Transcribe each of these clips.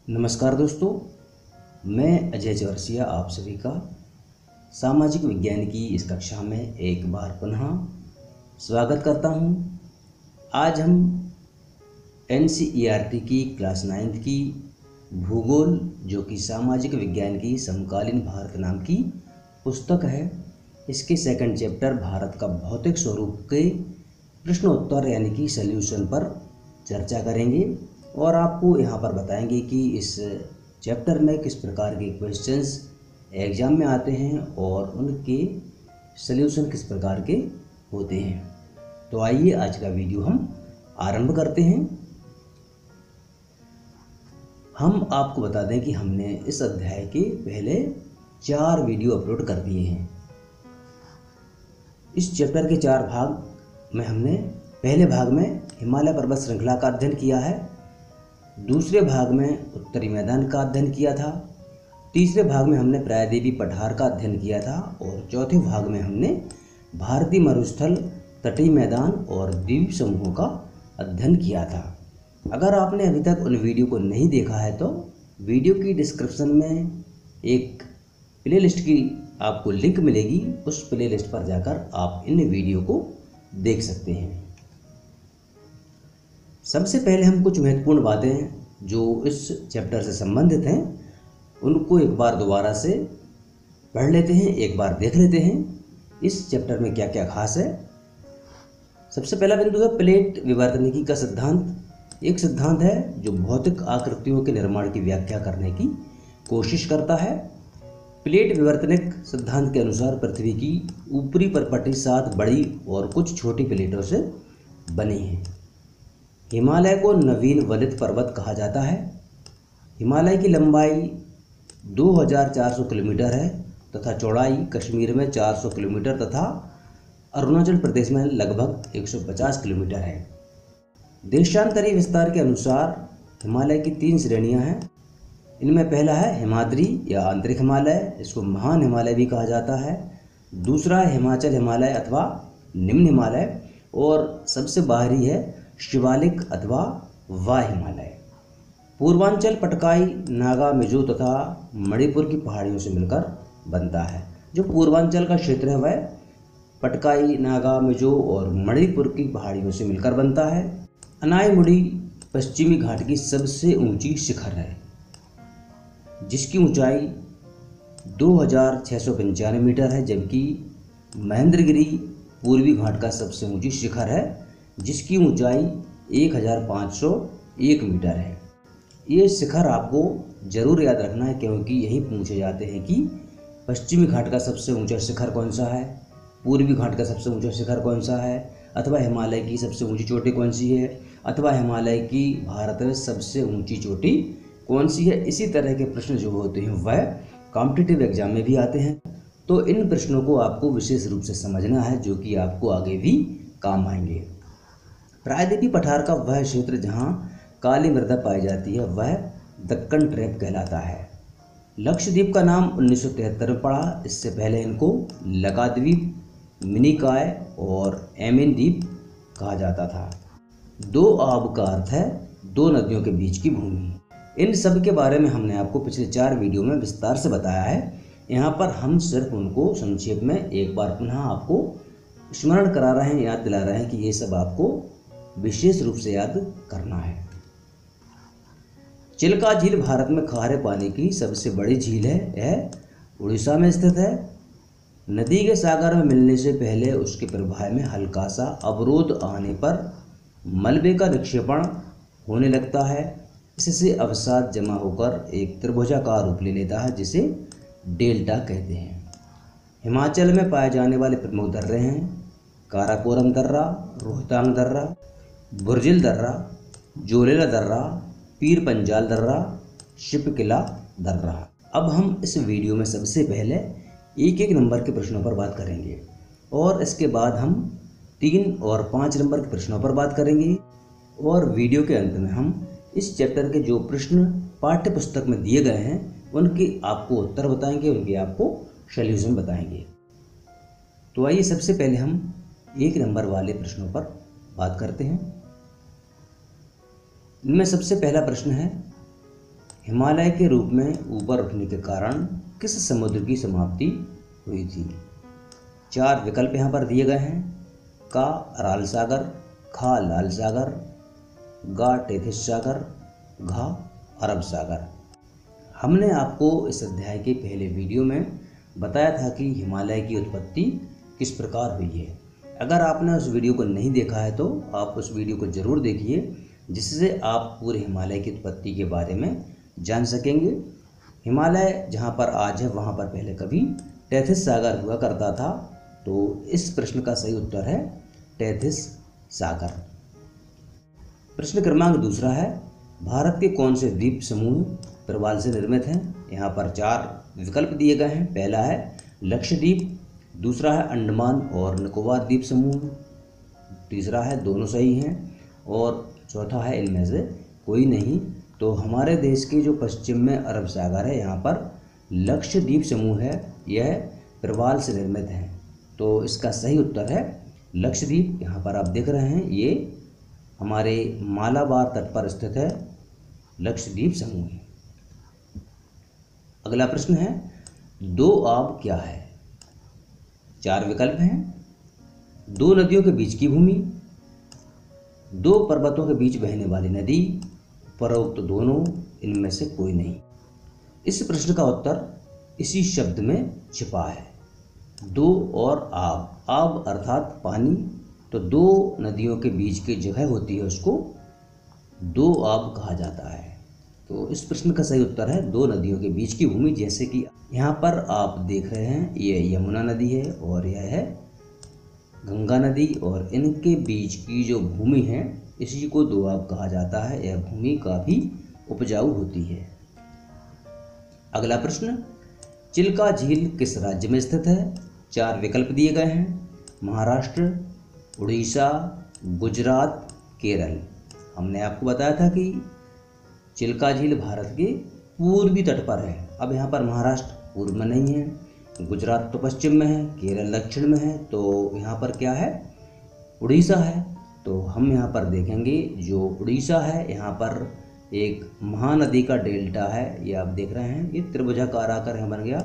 नमस्कार दोस्तों, मैं अजय चौरसिया आप सभी का सामाजिक विज्ञान की इस कक्षा में एक बार पुनः स्वागत करता हूं। आज हम एनसीईआरटी की क्लास 9th की भूगोल जो कि सामाजिक विज्ञान की समकालीन भारत नाम की पुस्तक है, इसके सेकंड चैप्टर भारत का भौतिक स्वरूप के प्रश्नोत्तर यानी कि सॉल्यूशन पर चर्चा करेंगे और आपको यहाँ पर बताएंगे कि इस चैप्टर में किस प्रकार के क्वेश्चंस एग्ज़ाम में आते हैं और उनके सॉल्यूशन किस प्रकार के होते हैं। तो आइए आज का वीडियो हम आरंभ करते हैं। हम आपको बता दें कि हमने इस अध्याय के पहले 4 वीडियो अपलोड कर दिए हैं। इस चैप्टर के 4 भाग में हमने पहले भाग में हिमालय पर्वत श्रृंखला का अध्ययन किया है, दूसरे भाग में उत्तरी मैदान का अध्ययन किया था, तीसरे भाग में हमने प्रायद्वीपीय पठार का अध्ययन किया था और चौथे भाग में हमने भारतीय मरुस्थल, तटीय मैदान और द्वीप समूहों का अध्ययन किया था। अगर आपने अभी तक उन वीडियो को नहीं देखा है तो वीडियो की डिस्क्रिप्शन में एक प्लेलिस्ट की आपको लिंक मिलेगी, उस प्लेलिस्ट पर जाकर आप इन वीडियो को देख सकते हैं। सबसे पहले हम कुछ महत्वपूर्ण बातें जो इस चैप्टर से संबंधित हैं उनको एक बार दोबारा से पढ़ लेते हैं, एक बार देख लेते हैं इस चैप्टर में क्या क्या खास है। सबसे पहला बिंदु है प्लेट विवर्तनिकी का सिद्धांत। एक सिद्धांत है जो भौतिक आकृतियों के निर्माण की व्याख्या करने की कोशिश करता है। प्लेट विवर्तनिक सिद्धांत के अनुसार पृथ्वी की ऊपरी परपटी 7 बड़ी और कुछ छोटी प्लेटों से बनी है। हिमालय को नवीन वलित पर्वत कहा जाता है। हिमालय की लंबाई 2400 किलोमीटर है तथा चौड़ाई कश्मीर में 400 किलोमीटर तथा अरुणाचल प्रदेश में लगभग 150 किलोमीटर है। देशांतरी विस्तार के अनुसार हिमालय की 3 श्रेणियां हैं। इनमें पहला है हिमाद्री या आंतरिक हिमालय, इसको महान हिमालय भी कहा जाता है। दूसरा है हिमाचल हिमालय अथवा निम्न हिमालय और सबसे बाहरी है शिवालिक अथवा वाय हिमालय। पूर्वांचल पटकाई, नागा, मिजो तथा मणिपुर की पहाड़ियों से मिलकर बनता है। जो पूर्वांचल का क्षेत्र है वह पटकाई, नागा, मिजो और मणिपुर की पहाड़ियों से मिलकर बनता है। अनाईमुड़ी पश्चिमी घाट की सबसे ऊंची शिखर है जिसकी ऊंचाई 2695 मीटर है, जबकि महेंद्रगिरी पूर्वी घाट का सबसे ऊंची शिखर है जिसकी ऊंचाई 1501 मीटर है। ये शिखर आपको जरूर याद रखना है क्योंकि यही पूछे जाते हैं कि पश्चिमी घाट का सबसे ऊंचा शिखर कौन सा है, पूर्वी घाट का सबसे ऊंचा शिखर कौन सा है, अथवा हिमालय की सबसे ऊंची चोटी कौन सी है, अथवा हिमालय की भारत में सबसे ऊंची चोटी कौन सी है। इसी तरह के प्रश्न जो होते हैं वह कॉम्पिटिटिव एग्जाम में भी आते हैं। तो इन प्रश्नों को आपको विशेष रूप से समझना है जो कि आपको आगे भी काम आएंगे। प्रायद्वीपीय पठार का वह क्षेत्र जहाँ काली मृदा पाई जाती है वह दक्कन ट्रैप कहलाता है। लक्षद्वीप का नाम 1973 में पड़ा। इससे पहले इनको लकाद्वीप, मिनिकॉय और एमिन द्वीप कहा जाता था। 2 आब का अर्थ है 2 नदियों के बीच की भूमि। इन सब के बारे में हमने आपको पिछले 4 वीडियो में विस्तार से बताया है। यहाँ पर हम सिर्फ उनको संक्षेप में एक बार पुनः आपको स्मरण करा रहे हैं, याद दिला रहे हैं कि ये सब आपको विशेष रूप से याद करना है। चिल्का झील भारत में खारे पानी की सबसे बड़ी झील है। यह उड़ीसा में स्थित है। नदी के सागर में मिलने से पहले उसके प्रवाह में हल्का सा अवरोध आने पर मलबे का निक्षेपण होने लगता है। इससे अवसाद जमा होकर एक त्रिभुजाकार रूप ले लेता है जिसे डेल्टा कहते हैं। हिमाचल में पाए जाने वाले प्रमुख दर्रे हैं काराकोरम दर्रा, रोहतांग दर्रा, बुर्जिल दर्रा, जोलेला दर्रा, पीर पंजाल दर्रा, शिपकिला दर्रा। अब हम इस वीडियो में सबसे पहले एक नंबर के प्रश्नों पर बात करेंगे और इसके बाद हम 3 और 5 नंबर के प्रश्नों पर बात करेंगे और वीडियो के अंत में हम इस चैप्टर के जो प्रश्न पाठ्य पुस्तक में दिए गए हैं उनके आपको उत्तर बताएंगे, उनके आपको सॉल्यूशन बताएंगे। तो आइए सबसे पहले हम 1 नंबर वाले प्रश्नों पर बात करते हैं। इनमें सबसे पहला प्रश्न है हिमालय के रूप में ऊपर उठने के कारण किस समुद्र की समाप्ति हुई थी? 4 विकल्प यहाँ पर दिए गए हैं। का अराल सागर, खा लाल सागर, गा टेथिस सागर, घा अरब सागर। हमने आपको इस अध्याय के पहले वीडियो में बताया था कि हिमालय की उत्पत्ति किस प्रकार हुई है। अगर आपने उस वीडियो को नहीं देखा है तो आप उस वीडियो को ज़रूर देखिए, जिससे आप पूरे हिमालय की उत्पत्ति के बारे में जान सकेंगे। हिमालय जहाँ पर आज है वहाँ पर पहले कभी टेथिस सागर हुआ करता था। तो इस प्रश्न का सही उत्तर है टेथिस सागर। प्रश्न क्रमांक दूसरा है, भारत के कौन से द्वीप समूह प्रवाल से निर्मित हैं? यहाँ पर 4 विकल्प दिए गए हैं। पहला है लक्षद्वीप, दूसरा है अंडमान और निकोबार द्वीप समूह, तीसरा है दोनों सही हैं और चौथा है इनमें से कोई नहीं। तो हमारे देश के जो पश्चिम में अरब सागर है यहाँ पर लक्षद्वीप समूह है, यह प्रवाल से निर्मित है। तो इसका सही उत्तर है लक्षद्वीप। यहाँ पर आप देख रहे हैं ये हमारे मालाबार तट पर स्थित है लक्षद्वीप समूह। अगला प्रश्न है, दो आब क्या है? 4 विकल्प हैं। 2 नदियों के बीच की भूमि, 2 पर्वतों के बीच बहने वाली नदी, उपरोक्त दोनों, इनमें से कोई नहीं। इस प्रश्न का उत्तर इसी शब्द में छिपा है, 2 और आब। आब अर्थात पानी, तो 2 नदियों के बीच की जगह होती है उसको 2 आब कहा जाता है। तो इस प्रश्न का सही उत्तर है 2 नदियों के बीच की भूमि। जैसे कि यहाँ पर आप देख रहे हैं ये यमुना नदी है और यह है गंगा नदी, और इनके बीच की जो भूमि है इसी को 2 आब कहा जाता है। यह भूमि काफ़ी उपजाऊ होती है। अगला प्रश्न, चिल्का झील किस राज्य में स्थित है? 4 विकल्प दिए गए हैं। महाराष्ट्र, उड़ीसा, गुजरात, केरल। हमने आपको बताया था कि चिल्का झील भारत के पूर्वी तट पर है। अब यहाँ पर महाराष्ट्र पूर्व में नहीं है, गुजरात तो पश्चिम में है, केरल दक्षिण में है, तो यहाँ पर क्या है? उड़ीसा है। तो हम यहाँ पर देखेंगे जो उड़ीसा है यहाँ पर एक महानदी का डेल्टा है, ये आप देख रहे हैं, ये त्रिभुजाकार आकर यहाँ बन गया।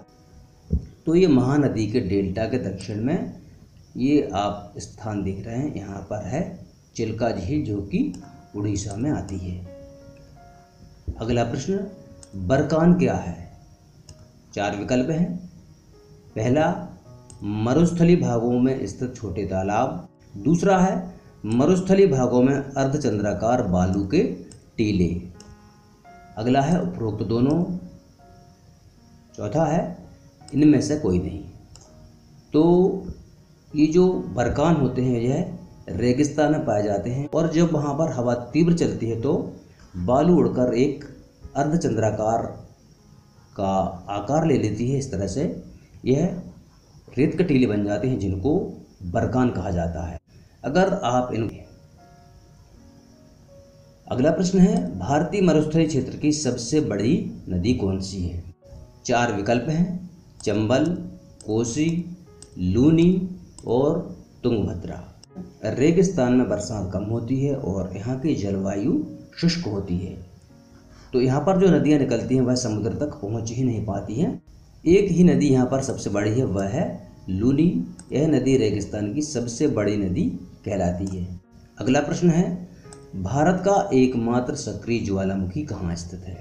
तो ये महानदी के डेल्टा के दक्षिण में ये आप स्थान देख रहे हैं, यहाँ पर है चिल्का झील जो कि उड़ीसा में आती है। अगला प्रश्न, बरकान क्या है? 4 विकल्प हैं। पहला, मरुस्थली भागों में स्थित छोटे तालाब, दूसरा है मरुस्थली भागों में अर्धचंद्राकार बालू के टीले, अगला है उपरोक्त दोनों, चौथा है इनमें से कोई नहीं। तो ये जो बरकान होते हैं यह रेगिस्तान में पाए जाते हैं, और जब वहाँ पर हवा तीव्र चलती है तो बालू उड़कर एक अर्धचंद्राकार का आकार ले लेती है। इस तरह से यह रेत के टीले बन जाते हैं जिनको बरकान कहा जाता है। अगर आप अगला प्रश्न है, भारतीय मरुस्थलीय क्षेत्र की सबसे बड़ी नदी कौन सी है? 4 विकल्प हैं। चंबल, कोसी, लूनी और तुंगभद्रा। रेगिस्तान में बरसात कम होती है और यहाँ की जलवायु शुष्क होती है, तो यहाँ पर जो नदियाँ निकलती हैं वह समुद्र तक पहुँच ही नहीं पाती हैं। एक ही नदी यहाँ पर सबसे बड़ी है, वह है लूनी। यह नदी रेगिस्तान की सबसे बड़ी नदी कहलाती है। अगला प्रश्न है, भारत का एकमात्र सक्रिय ज्वालामुखी कहाँ स्थित है?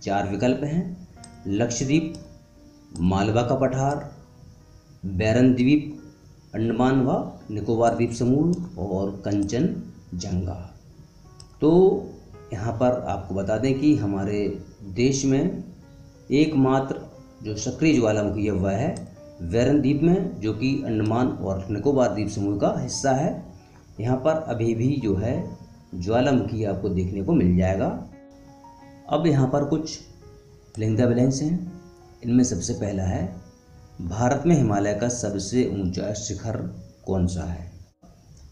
4 विकल्प हैं। लक्षद्वीप, मालवा का पठार, बैरन द्वीप, अंडमान व निकोबार द्वीप समूह और कंचनजंगा। तो यहाँ पर आपको बता दें कि हमारे देश में एकमात्र जो सक्रिय ज्वालामुखी है वह है बैरन द्वीप में, जो कि अंडमान और निकोबार द्वीप समूह का हिस्सा है। यहाँ पर अभी भी जो है ज्वालामुखी आपको देखने को मिल जाएगा। अब यहाँ पर कुछ लिंदा बैलेंस हैं। इनमें सबसे पहला है, भारत में हिमालय का सबसे ऊंचा शिखर कौन सा है?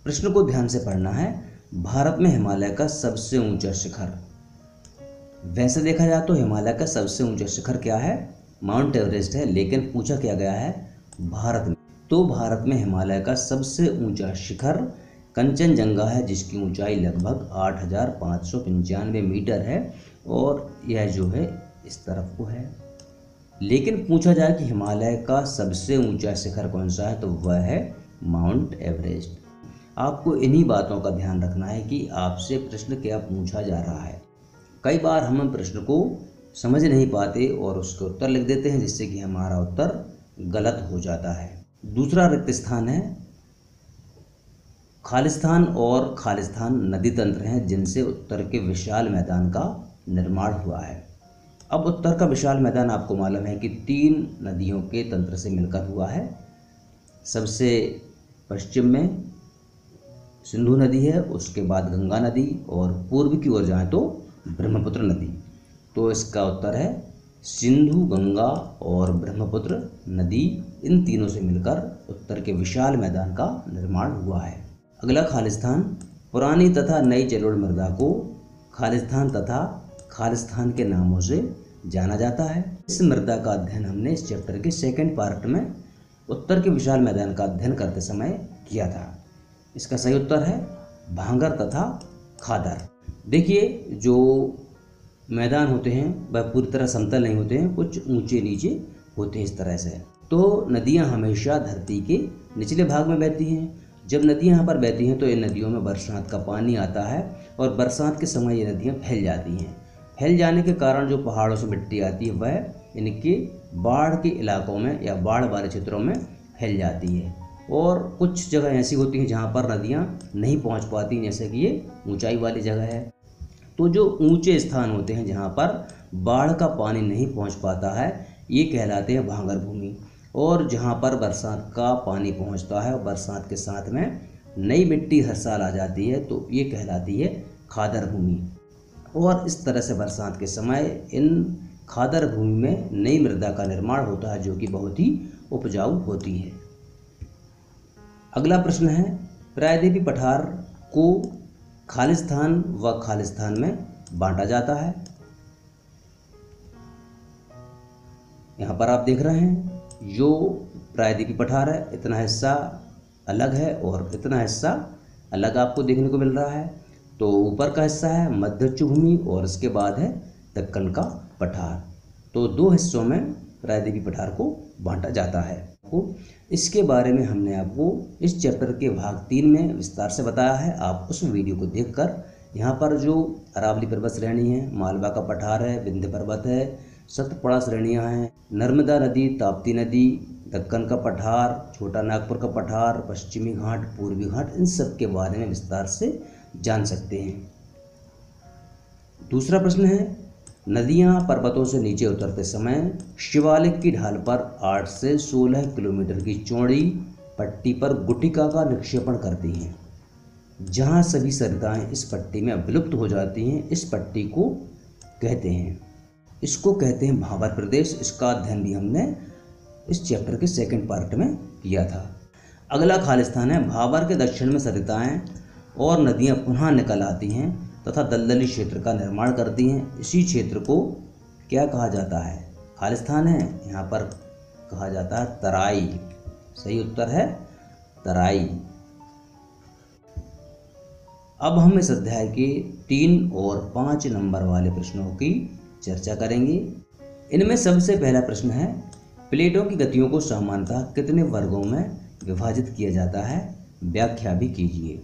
प्रश्न को ध्यान से पढ़ना है। भारत में हिमालय का सबसे ऊंचा शिखर, वैसे देखा जाए तो हिमालय का सबसे ऊंचा शिखर क्या है? माउंट एवरेस्ट है, लेकिन पूछा क्या गया है भारत में, तो भारत में हिमालय का सबसे ऊंचा शिखर कंचनजंगा है, जिसकी ऊंचाई लगभग 8,595 मीटर है और यह जो है इस तरफ को है। लेकिन पूछा जाए कि हिमालय का सबसे ऊंचा शिखर कौन सा है, तो वह है माउंट एवरेस्ट। आपको इन्हीं बातों का ध्यान रखना है कि आपसे प्रश्न क्या पूछा जा रहा है। कई बार हम प्रश्न को समझ नहीं पाते और उसके उत्तर लिख देते हैं, जिससे कि हमारा उत्तर गलत हो जाता है। दूसरा रिक्त स्थान है खालिस्तान, और खालिस्तान नदी तंत्र हैं जिनसे उत्तर के विशाल मैदान का निर्माण हुआ है। अब उत्तर का विशाल मैदान आपको मालूम है कि 3 नदियों के तंत्र से मिलकर हुआ है। सबसे पश्चिम में सिंधु नदी है, उसके बाद गंगा नदी, और पूर्व की ओर जाएं तो ब्रह्मपुत्र नदी। तो इसका उत्तर है सिंधु, गंगा और ब्रह्मपुत्र नदी, इन तीनों से मिलकर उत्तर के विशाल मैदान का निर्माण हुआ है। अगला खालिस्तान। पुरानी तथा नई जलोढ़ मृदा को खालिस्तान तथा खालिस्तान के नामों से जाना जाता है। इस मृदा का अध्ययन हमने इस चैप्टर के सेकंड पार्ट में उत्तर के विशाल मैदान का अध्ययन करते समय किया था। इसका सही उत्तर है भांगर तथा खादर। देखिए, जो मैदान होते हैं वह पूरी तरह समतल नहीं होते हैं, कुछ ऊंचे नीचे होते हैं इस तरह से। तो नदियां हमेशा धरती के निचले भाग में बहती हैं। जब नदियां यहाँ पर बहती हैं तो इन नदियों में बरसात का पानी आता है, और बरसात के समय ये नदियाँ फैल जाती हैं। फैल जाने के कारण जो पहाड़ों से मिट्टी आती है वह इनके बाढ़ के इलाकों में या बाढ़ वाले क्षेत्रों में फैल जाती है। और कुछ जगह ऐसी होती हैं जहाँ पर नदियाँ नहीं पहुँच पाती, जैसे कि ये ऊंचाई वाली जगह है। तो जो ऊंचे स्थान होते हैं जहाँ पर बाढ़ का पानी नहीं पहुँच पाता है, ये कहलाते हैं भांगर भूमि। और जहाँ पर बरसात का पानी पहुँचता है और बरसात के साथ में नई मिट्टी हर साल आ जाती है, तो ये कहलाती है खादर भूमि। और इस तरह से बरसात के समय इन खादर भूमि में नई मृदा का निर्माण होता है, जो कि बहुत ही उपजाऊ होती है। अगला प्रश्न है, प्रायद्वीपीय पठार को खालिस्तान व खालिस्तान में बांटा जाता है। यहाँ पर आप देख रहे हैं जो प्रायद्वीपीय पठार है, इतना हिस्सा अलग है और इतना हिस्सा अलग आपको देखने को मिल रहा है। तो ऊपर का हिस्सा है मध्य उच्च भूमि और इसके बाद है दक्कन का पठार। तो 2 हिस्सों में प्रायद्वीपीय पठार को बांटा जाता है। इसके बारे में हमने आपको इस चैप्टर के भाग 3 में विस्तार से बताया है। आप उस वीडियो को देखकर यहाँ पर जो अरावली पर्वत श्रेणी है, मालवा का पठार है, विंध्य पर्वत है, सतपुड़ा श्रेणियाँ हैं, नर्मदा नदी, ताप्ती नदी, दक्कन का पठार, छोटा नागपुर का पठार, पश्चिमी घाट, पूर्वी घाट, इन सब के बारे में विस्तार से जान सकते हैं। दूसरा प्रश्न है, नदियां पर्वतों से नीचे उतरते समय शिवालिक की ढाल पर 8 से 16 किलोमीटर की चौड़ी पट्टी पर गुटिका का निक्षेपण करती हैं, जहां सभी सरिताएं इस पट्टी में विलुप्त हो जाती हैं। इस पट्टी को कहते हैं, इसको कहते हैं भाबर प्रदेश। इसका अध्ययन भी हमने इस चैप्टर के सेकंड पार्ट में किया था। अगला खालिस्तान है। भाबर के दक्षिण में सरिताएं और नदियां पुनः निकल आती हैं तथा दलदली क्षेत्र का निर्माण करती हैं। इसी क्षेत्र को क्या कहा जाता है? खालिस्तान है, यहाँ पर कहा जाता है तराई। सही उत्तर है तराई। अब हम इस अध्याय के 3 और 5 नंबर वाले प्रश्नों की चर्चा करेंगे। इनमें सबसे पहला प्रश्न है, प्लेटों की गतियों को सामान्यतः कितने वर्गों में विभाजित किया जाता है? व्याख्या भी कीजिए।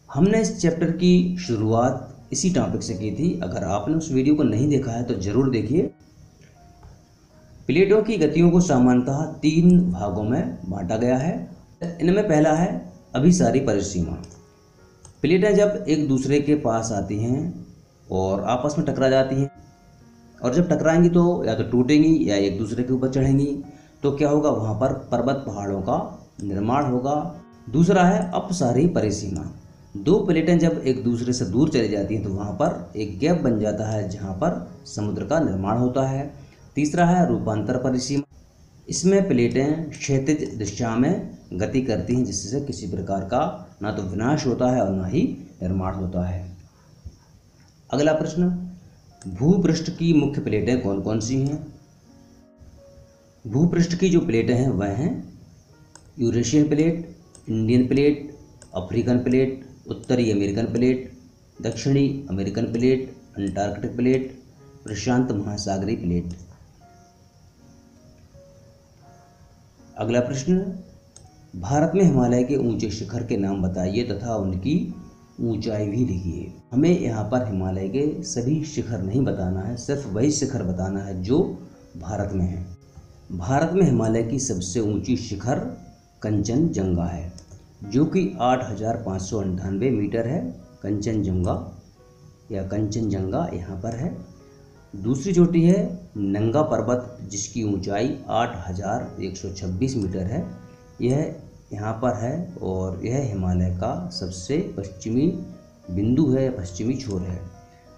हमने इस चैप्टर की शुरुआत इसी टॉपिक से की थी। अगर आपने उस वीडियो को नहीं देखा है तो जरूर देखिए। प्लेटों की गतियों को सामान्यतः 3 भागों में बांटा गया है। इनमें पहला है अभिसारी परिसीमा। प्लेटें जब एक दूसरे के पास आती हैं और आपस में टकरा जाती हैं, और जब टकराएंगी तो या तो टूटेंगी या एक दूसरे के ऊपर चढ़ेंगी, तो क्या होगा? वहाँ पर पर्वत पहाड़ों का निर्माण होगा। दूसरा है अपसारी परिसीमा। 2 प्लेटें जब एक दूसरे से दूर चली जाती हैं तो वहाँ पर एक गैप बन जाता है जहाँ पर समुद्र का निर्माण होता है। तीसरा है रूपांतर परिसीमा। इसमें प्लेटें क्षैतिज दिशा में गति करती हैं, जिससे किसी प्रकार का ना तो विनाश होता है और ना ही निर्माण होता है। अगला प्रश्न, भूपृष्ठ की मुख्य प्लेटें कौन कौन सी हैं? भूपृष्ठ की जो प्लेटें हैं वह हैं Eurasian plate, Indian plate, African plate, उत्तरी अमेरिकन प्लेट, दक्षिणी अमेरिकन प्लेट, अंटार्कटिक प्लेट, प्रशांत महासागरीय प्लेट। अगला प्रश्न, भारत में हिमालय के ऊंचे शिखर के नाम बताइए तथा उनकी ऊंचाई भी लिखिए। हमें यहाँ पर हिमालय के सभी शिखर नहीं बताना है, सिर्फ वही शिखर बताना है जो भारत में है। भारत में हिमालय की सबसे ऊंची शिखर कंचनजंगा है, जो कि 8,598 मीटर है। कंचनजंगा या कंचनजंगा यहाँ पर है। दूसरी चोटी है नंगा पर्वत, जिसकी ऊंचाई 8,126 मीटर है। यह यहाँ पर है और यह हिमालय का सबसे पश्चिमी बिंदु है, पश्चिमी छोर है।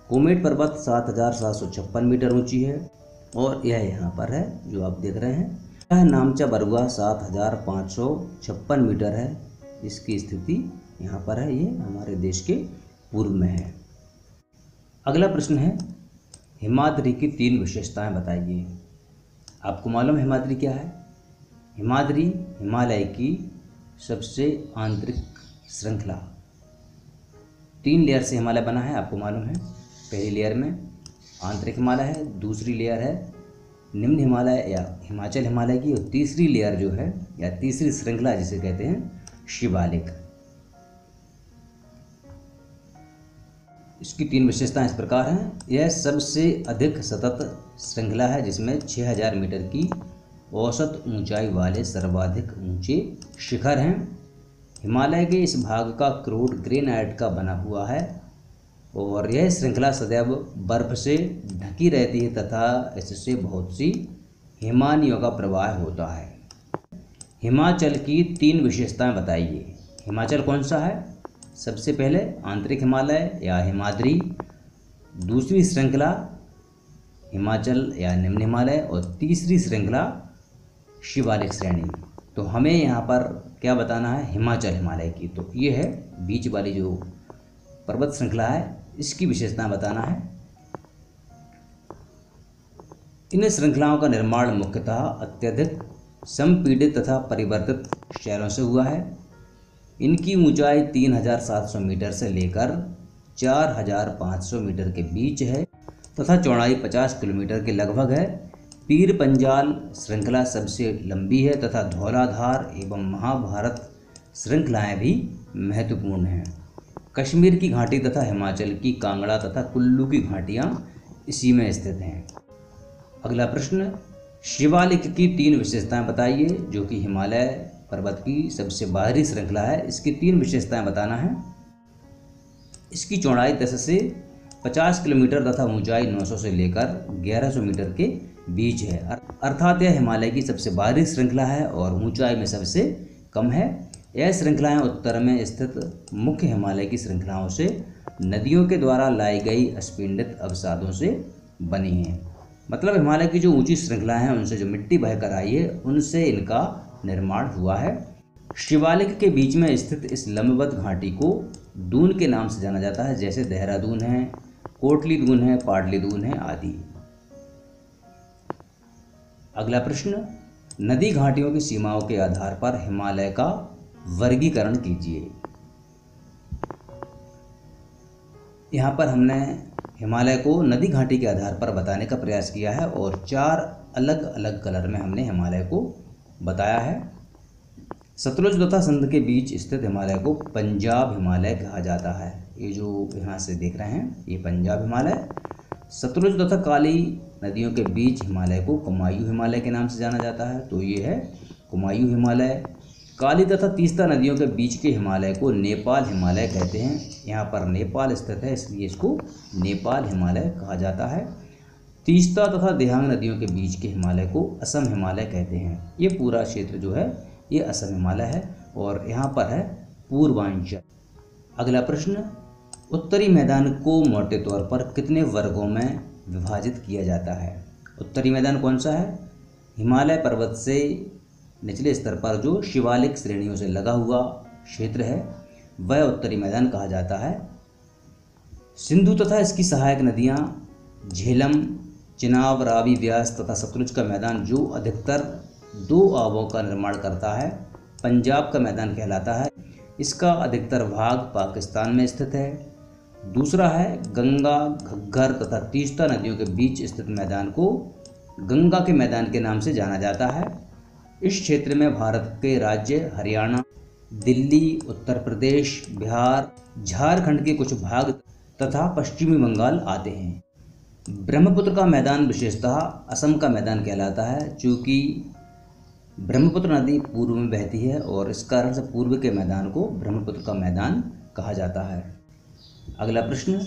कोमेट पर्वत 7,756 मीटर ऊंची है और यह यहाँ पर है जो आप देख रहे हैं। यह नामचा बरुआ 7,556 मीटर है। इसकी स्थिति यहाँ पर है, ये हमारे देश के पूर्व में है। अगला प्रश्न है, हिमाद्री की 3 विशेषताएं बताइए। आपको मालूम है हिमाद्री क्या है? हिमाद्री हिमालय की सबसे आंतरिक श्रृंखला, 3 लेयर से हिमालय बना है, आपको मालूम है। पहली लेयर में आंतरिक हिमालय है, दूसरी लेयर है निम्न हिमालय या हिमाचल हिमालय की, और तीसरी लेयर जो है या तीसरी श्रृंखला जिसे कहते हैं शिवालिक। इसकी 3 विशेषताएं इस प्रकार हैं। यह सबसे अधिक सतत श्रृंखला है, जिसमें 6,000 मीटर की औसत ऊंचाई वाले सर्वाधिक ऊंचे शिखर हैं। हिमालय के इस भाग का क्रूड ग्रेनाइट का बना हुआ है और यह श्रृंखला सदैव बर्फ से ढकी रहती है तथा इससे बहुत सी हिमानियों का प्रवाह होता है। हिमाचल की 3 विशेषताएं बताइए। हिमाचल कौन सा है? सबसे पहले आंतरिक हिमालय या हिमाद्री, दूसरी श्रृंखला हिमाचल या निम्न हिमालय और तीसरी श्रृंखला शिवालिक श्रेणी। तो हमें यहाँ पर क्या बताना है? हिमाचल हिमालय की। तो ये है बीच वाली जो पर्वत श्रृंखला है, इसकी विशेषताएं बताना है। इन श्रृंखलाओं का निर्माण मुख्यतः अत्यधिक संपीड़ित तथा परिवर्तित शैलों से हुआ है। इनकी ऊंचाई 3,700 मीटर से लेकर 4,500 मीटर के बीच है तथा चौड़ाई 50 किलोमीटर के लगभग है। पीर पंजाल श्रृंखला सबसे लंबी है तथा धौलाधार एवं महाभारत श्रृंखलाएं भी महत्वपूर्ण हैं। कश्मीर की घाटी तथा हिमाचल की कांगड़ा तथा कुल्लू की घाटियां इसी में स्थित हैं। अगला प्रश्न, शिवालिक की 3 विशेषताएं बताइए, जो कि हिमालय पर्वत की सबसे बाहरी श्रृंखला है। इसकी 3 विशेषताएं बताना है। इसकी चौड़ाई 10 से 50 किलोमीटर तथा ऊंचाई 900 से लेकर 1100 मीटर के बीच है, अर्थात यह हिमालय की सबसे बाहरी श्रृंखला है और ऊंचाई में सबसे कम है। यह श्रृंखलाएं उत्तर में स्थित मुख्य हिमालय की श्रृंखलाओं से नदियों के द्वारा लाई गई अस्पिंडित अवसादों से बनी हैं। मतलब हिमालय की जो ऊंची श्रृंखलाएं हैं, उनसे जो मिट्टी बहकर आई है, उनसे इनका निर्माण हुआ है। शिवालिक के बीच में स्थित इस लंबवत घाटी को दून के नाम से जाना जाता है, जैसे देहरादून है, कोटली दून है, पाटली दून है आदि। अगला प्रश्न, नदी घाटियों की सीमाओं के आधार पर हिमालय का वर्गीकरण कीजिए। यहाँ पर हमने हिमालय को नदी घाटी के आधार पर बताने का प्रयास किया है और 4 अलग अलग कलर में हमने हिमालय को बताया है। सतलुज तथा सिंध के बीच स्थित हिमालय को पंजाब हिमालय कहा जाता है। ये जो यहाँ से देख रहे हैं, ये पंजाब हिमालय। सतलुज तथा काली नदियों के बीच हिमालय को कुमायूं हिमालय के नाम से जाना जाता है, तो ये है कुमायूं हिमालय। काली तथा तीस्ता नदियों के बीच के हिमालय को नेपाल हिमालय कहते हैं। यहाँ पर नेपाल स्थित है, इसलिए इसको नेपाल हिमालय कहा जाता है। तीस्ता तथा देहांग नदियों के बीच के हिमालय को असम हिमालय कहते हैं। ये पूरा क्षेत्र जो है ये असम हिमालय है और यहाँ पर है पूर्वांचल। अगला प्रश्न, उत्तरी मैदान को मोटे तौर पर कितने वर्गों में विभाजित किया जाता है? उत्तरी मैदान कौन सा है? हिमालय पर्वत से निचले स्तर पर जो शिवालिक श्रेणियों से लगा हुआ क्षेत्र है, वह उत्तरी मैदान कहा जाता है। सिंधु तथा इसकी सहायक नदियाँ झेलम, चिनाब, रावी, व्यास तथा सतलुज का मैदान जो अधिकतर 2 आबों का निर्माण करता है, पंजाब का मैदान कहलाता है। इसका अधिकतर भाग पाकिस्तान में स्थित है। दूसरा है गंगा, घग्गर तथा तीस्ता नदियों के बीच स्थित मैदान को गंगा के मैदान के नाम से जाना जाता है। इस क्षेत्र में भारत के राज्य हरियाणा, दिल्ली, उत्तर प्रदेश, बिहार, झारखंड के कुछ भाग तथा पश्चिमी बंगाल आते हैं। ब्रह्मपुत्र का मैदान विशेषतः असम का मैदान कहलाता है, चूँकि ब्रह्मपुत्र नदी पूर्व में बहती है और इस कारण से पूर्व के मैदान को ब्रह्मपुत्र का मैदान कहा जाता है। अगला प्रश्न,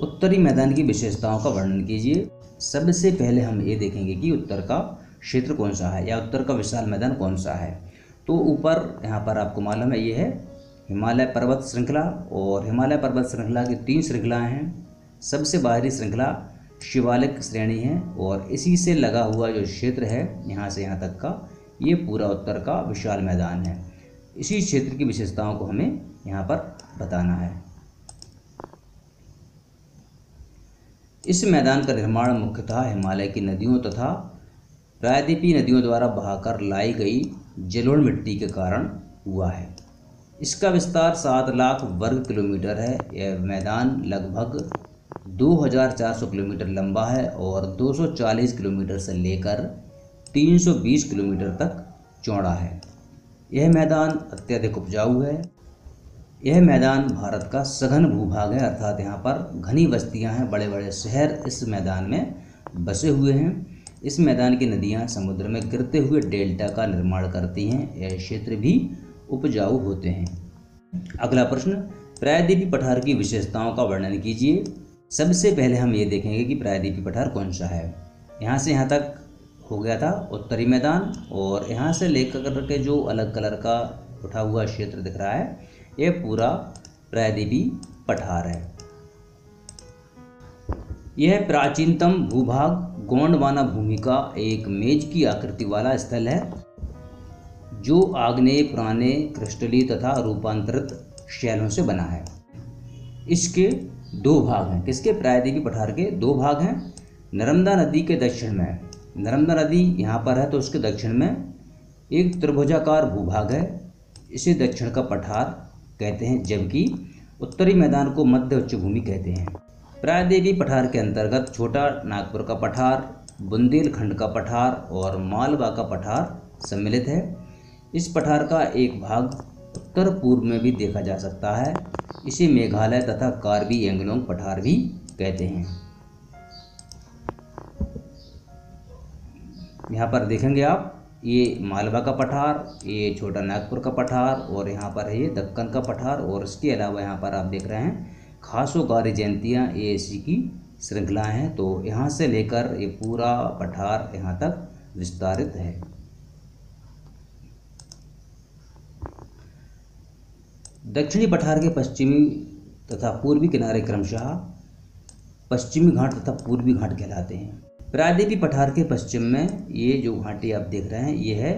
उत्तरी मैदान की विशेषताओं का वर्णन कीजिए। सबसे पहले हम ये देखेंगे कि उत्तर का क्षेत्र कौन सा है या उत्तर का विशाल मैदान कौन सा है। तो ऊपर यहाँ पर आपको मालूम है ये है हिमालय पर्वत श्रृंखला, और हिमालय पर्वत श्रृंखला की 3 श्रृंखलाएँ हैं। सबसे बाहरी श्रृंखला शिवालिक श्रेणी है और इसी से लगा हुआ जो क्षेत्र है यहाँ से यहाँ तक का, ये पूरा उत्तर का विशाल मैदान है। इसी क्षेत्र की विशेषताओं को हमें यहाँ पर बताना है। इस मैदान का निर्माण मुख्यतः हिमालय की नदियों तथा प्रायद्वीपीय नदियों द्वारा बहाकर लाई गई जलोढ़ मिट्टी के कारण हुआ है। इसका विस्तार 7 लाख वर्ग किलोमीटर है। यह मैदान लगभग 2400 किलोमीटर लंबा है और 240 किलोमीटर से लेकर 320 किलोमीटर तक चौड़ा है। यह मैदान अत्यधिक उपजाऊ है। यह मैदान भारत का सघन भूभाग है, अर्थात यहाँ पर घनी बस्तियाँ हैं, बड़े बड़े शहर इस मैदान में बसे हुए हैं। इस मैदान की नदियाँ समुद्र में गिरते हुए डेल्टा का निर्माण करती हैं। यह क्षेत्र भी उपजाऊ होते हैं। अगला प्रश्न, प्रायद्वीपीय पठार की विशेषताओं का वर्णन कीजिए। सबसे पहले हम ये देखेंगे कि प्रायद्वीपीय पठार कौन सा है। यहाँ से यहाँ तक हो गया था उत्तरी मैदान, और यहाँ से लेकर के जो अलग कलर का उठा हुआ क्षेत्र दिख रहा है, ये पूरा प्रायद्वीपीय पठार है। यह प्राचीनतम भूभाग गोंडवाना भूमि का एक मेज की आकृति वाला स्थल है, जो आग्नेय, पुराने, क्रिस्टलीय तथा रूपांतरित शैलों से बना है। इसके 2 भाग हैं। किसके? प्रायद्वीपीय पठार के 2 भाग हैं। नर्मदा नदी के दक्षिण में, नर्मदा नदी यहाँ पर है तो उसके दक्षिण में एक त्रिभुजाकार भूभाग है, इसे दक्षिण का पठार कहते हैं, जबकि उत्तरी मैदान को मध्य उच्च भूमि कहते हैं। प्रायद्वीपीय पठार के अंतर्गत छोटा नागपुर का पठार, बुंदेलखंड का पठार और मालवा का पठार सम्मिलित है। इस पठार का एक भाग उत्तर पूर्व में भी देखा जा सकता है। इसे मेघालय तथा कार्बी एंगलोंग पठार भी कहते हैं। यहाँ पर देखेंगे आप, ये मालवा का पठार, ये छोटा नागपुर का पठार, और यहाँ पर है ये दक्कन का पठार, और इसके अलावा यहाँ पर आप देख रहे हैं खासो गारी जयंतियाँ, ये इसी की श्रृंखलाएँ हैं। तो यहाँ से लेकर ये पूरा पठार यहाँ तक विस्तारित है। दक्षिणी पठार के पश्चिमी तथा पूर्वी किनारे क्रमशः पश्चिमी घाट तथा पूर्वी घाट कहलाते हैं। प्रायद्वीपीय पठार के पश्चिम में ये जो घाटी आप देख रहे हैं, ये है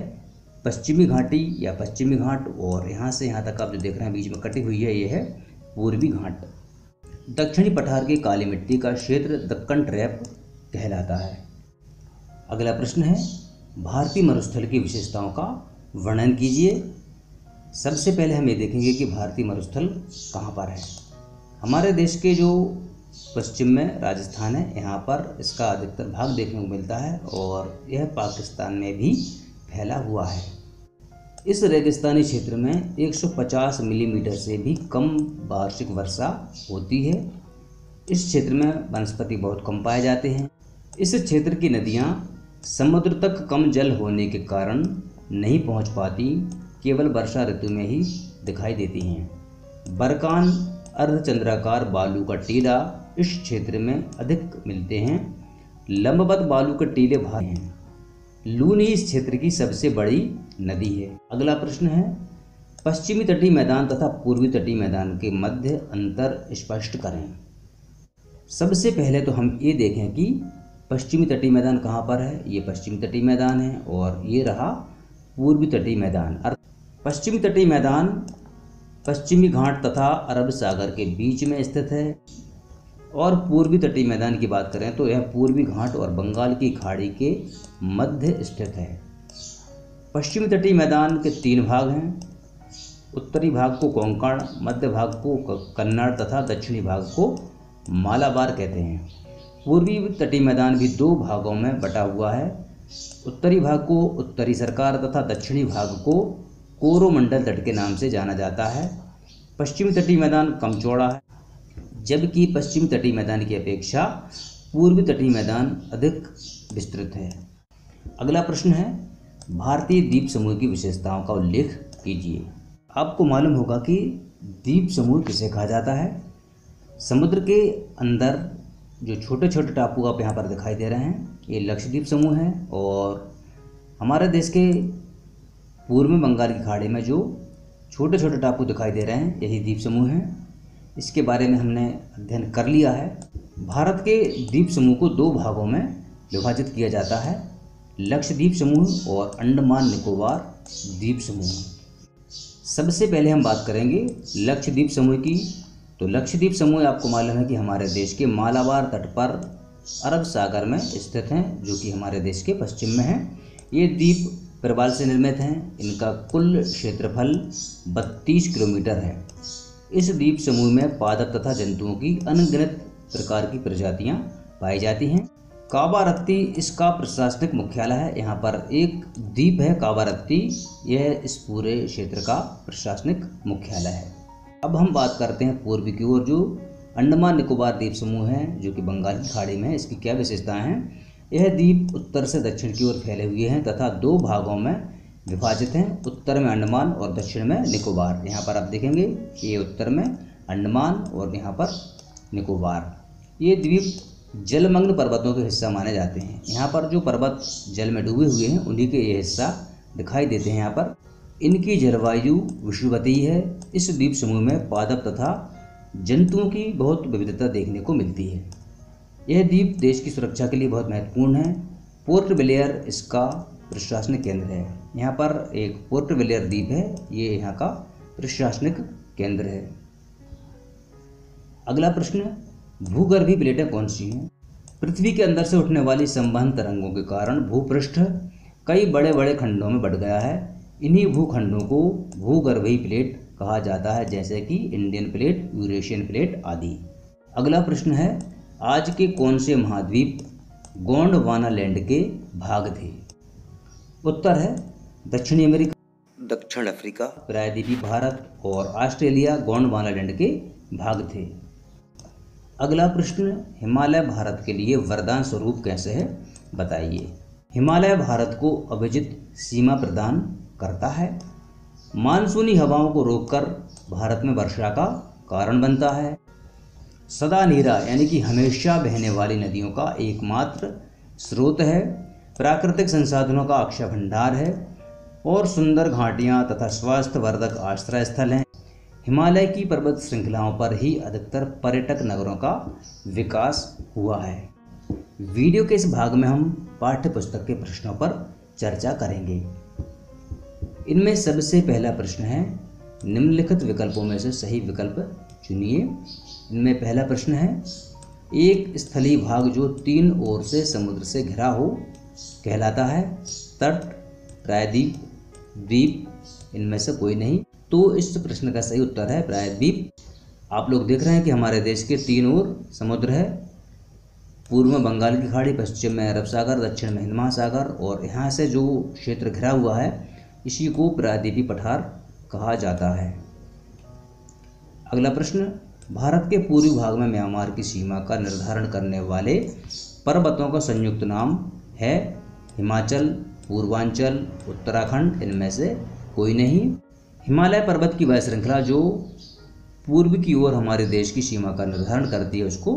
पश्चिमी घाटी या पश्चिमी घाट, और यहाँ से यहाँ तक आप जो देख रहे हैं बीच में कटी हुई है, ये है पूर्वी घाट। दक्षिणी पठार की काली मिट्टी का क्षेत्र दक्कन ट्रैप कहलाता है। अगला प्रश्न है, भारतीय मरुस्थल की विशेषताओं का वर्णन कीजिए। सबसे पहले हम ये देखेंगे कि भारतीय मरुस्थल कहाँ पर है। हमारे देश के जो पश्चिम में राजस्थान है, यहाँ पर इसका अधिकतर भाग देखने को मिलता है, और यह पाकिस्तान में भी फैला हुआ है। इस रेगिस्तानी क्षेत्र में 150 मिलीमीटर से भी कम वार्षिक वर्षा होती है। इस क्षेत्र में वनस्पति बहुत कम पाए जाते हैं। इस क्षेत्र की नदियाँ समुद्र तक कम जल होने के कारण नहीं पहुँच पाती, केवल वर्षा ऋतु में ही दिखाई देती हैं। बरकान अर्धचंद्राकार बालू का टीला इस क्षेत्र में अधिक मिलते हैं। लंबवत बालू के टीले भारी हैं। लूनी इस क्षेत्र की सबसे बड़ी नदी है। अगला प्रश्न है, पश्चिमी तटीय मैदान तथा पूर्वी तटीय मैदान के मध्य अंतर स्पष्ट करें। सबसे पहले तो हम ये देखें कि पश्चिमी तटीय मैदान कहाँ पर है। ये पश्चिमी तटीय मैदान है, और ये रहा पूर्वी तटीय मैदान। पश्चिमी तटीय मैदान पश्चिमी घाट तथा अरब सागर के बीच में स्थित है, और पूर्वी तटीय मैदान की बात करें तो यह पूर्वी घाट और बंगाल की खाड़ी के मध्य स्थित है। पश्चिमी तटीय मैदान के 3 भाग हैं। उत्तरी भाग को कोंकण, मध्य भाग को कन्नड़ तथा दक्षिणी भाग को मालाबार कहते हैं। पूर्वी तटीय मैदान भी दो भागों में बटा हुआ है। उत्तरी भाग को उत्तरी सरकार तथा दक्षिणी भाग को कोरोमंडल तट के नाम से जाना जाता है। पश्चिमी तटीय मैदान कम चौड़ा है, जबकि पश्चिमी तटीय मैदान की अपेक्षा पूर्वी तटीय मैदान अधिक विस्तृत है। अगला प्रश्न है, भारतीय द्वीप समूह की विशेषताओं का उल्लेख कीजिए। आपको मालूम होगा कि द्वीप समूह किसे कहा जाता है। समुद्र के अंदर जो छोटे छोटे टापू आप यहाँ पर दिखाई दे रहे हैं, ये लक्षद्वीप समूह है। और हमारे देश के पूर्व में बंगाल की खाड़ी में जो छोटे छोटे टापू दिखाई दे रहे हैं, यही द्वीप समूह हैं। इसके बारे में हमने अध्ययन कर लिया है। भारत के द्वीप समूह को दो भागों में विभाजित किया जाता है, लक्षद्वीप समूह और अंडमान निकोबार द्वीप समूह। सबसे पहले हम बात करेंगे लक्षद्वीप समूह की। तो लक्षद्वीप समूह आपको मालूम है कि हमारे देश के मालाबार तट पर अरब सागर में स्थित हैं, जो कि हमारे देश के पश्चिम में है। ये द्वीप प्रवाल से निर्मित हैं। इनका कुल क्षेत्रफल 32 किलोमीटर है। इस द्वीप समूह में पादप तथा जंतुओं की अनगिनत प्रकार की प्रजातियां पाई जाती हैं। कावारत्ती इसका प्रशासनिक मुख्यालय है। यहाँ पर एक द्वीप है कावारत्ती, यह इस पूरे क्षेत्र का प्रशासनिक मुख्यालय है। अब हम बात करते हैं पूर्वी की ओर, जो अंडमान निकोबार द्वीप समूह है, जो कि बंगाल की खाड़ी में है। इसकी क्या विशेषताएं हैं? यह द्वीप उत्तर से दक्षिण की ओर फैले हुए हैं तथा दो भागों में विभाजित हैं, उत्तर में अंडमान और दक्षिण में निकोबार। यहाँ पर आप देखेंगे ये उत्तर में अंडमान और यहाँ पर निकोबार। ये द्वीप जलमग्न पर्वतों के हिस्सा माने जाते हैं। यहाँ पर जो पर्वत जल में डूबे हुए हैं, उन्हीं के ये हिस्सा दिखाई देते हैं। यहाँ पर इनकी जलवायु विषुवतीय है। इस द्वीप समूह में पादप तथा जंतुओं की बहुत विविधता देखने को मिलती है। यह द्वीप देश की सुरक्षा के लिए बहुत महत्वपूर्ण है। पोर्ट ब्लेयर इसका प्रशासनिक केंद्र है। यहाँ पर एक पोर्ट ब्लेयर द्वीप है, ये यहाँ का प्रशासनिक केंद्र है। अगला प्रश्न, भूगर्भीय प्लेटें कौन सी हैं? पृथ्वी के अंदर से उठने वाली संवहन तरंगों के कारण भूपृष्ठ कई बड़े बड़े खंडों में बढ़ गया है। इन्हीं भूखंडों को भूगर्भीय प्लेट कहा जाता है, जैसे कि इंडियन प्लेट, यूरेशियन प्लेट आदि। अगला प्रश्न है, आज के कौन से महाद्वीप गोंडवाना लैंड के भाग थे? उत्तर है दक्षिणी अमेरिका, दक्षिण अफ्रीका, प्रायद्वीपीय भारत और ऑस्ट्रेलिया गोंडवाना लैंड के भाग थे। अगला प्रश्न, हिमालय भारत के लिए वरदान स्वरूप कैसे है, बताइए। हिमालय भारत को अविजित सीमा प्रदान करता है। मानसूनी हवाओं को रोककर भारत में वर्षा का कारण बनता है। सदा नीरा यानी कि हमेशा बहने वाली नदियों का एकमात्र स्रोत है। प्राकृतिक संसाधनों का अक्षय भंडार है और सुंदर घाटियाँ तथा स्वास्थ्यवर्धक आश्रय स्थल हैं। हिमालय की पर्वत श्रृंखलाओं पर ही अधिकतर पर्यटक नगरों का विकास हुआ है। वीडियो के इस भाग में हम पाठ्य पुस्तक के प्रश्नों पर चर्चा करेंगे। इनमें सबसे पहला प्रश्न है, निम्नलिखित विकल्पों में से सही विकल्प चुनिए। इनमें पहला प्रश्न है, एक स्थलीय भाग जो तीन ओर से समुद्र से घिरा हो कहलाता है। तट, प्रायद्वीप, द्वीप, इनमें से कोई नहीं। तो इस प्रश्न का सही उत्तर है प्रायद्वीप। आप लोग देख रहे हैं कि हमारे देश के तीन ओर समुद्र है। पूर्व में बंगाल की खाड़ी, पश्चिम में अरब सागर, दक्षिण में हिंद महासागर, और यहाँ से जो क्षेत्र घिरा हुआ है इसी को प्रायद्वीपीय पठार कहा जाता है। अगला प्रश्न, भारत के पूर्वी भाग में म्यांमार की सीमा का निर्धारण करने वाले पर्वतों का संयुक्त नाम है। हिमाचल, पूर्वांचल, उत्तराखंड, इनमें से कोई नहीं। हिमालय पर्वत की वह श्रृंखला जो पूर्व की ओर हमारे देश की सीमा का निर्धारण करती है उसको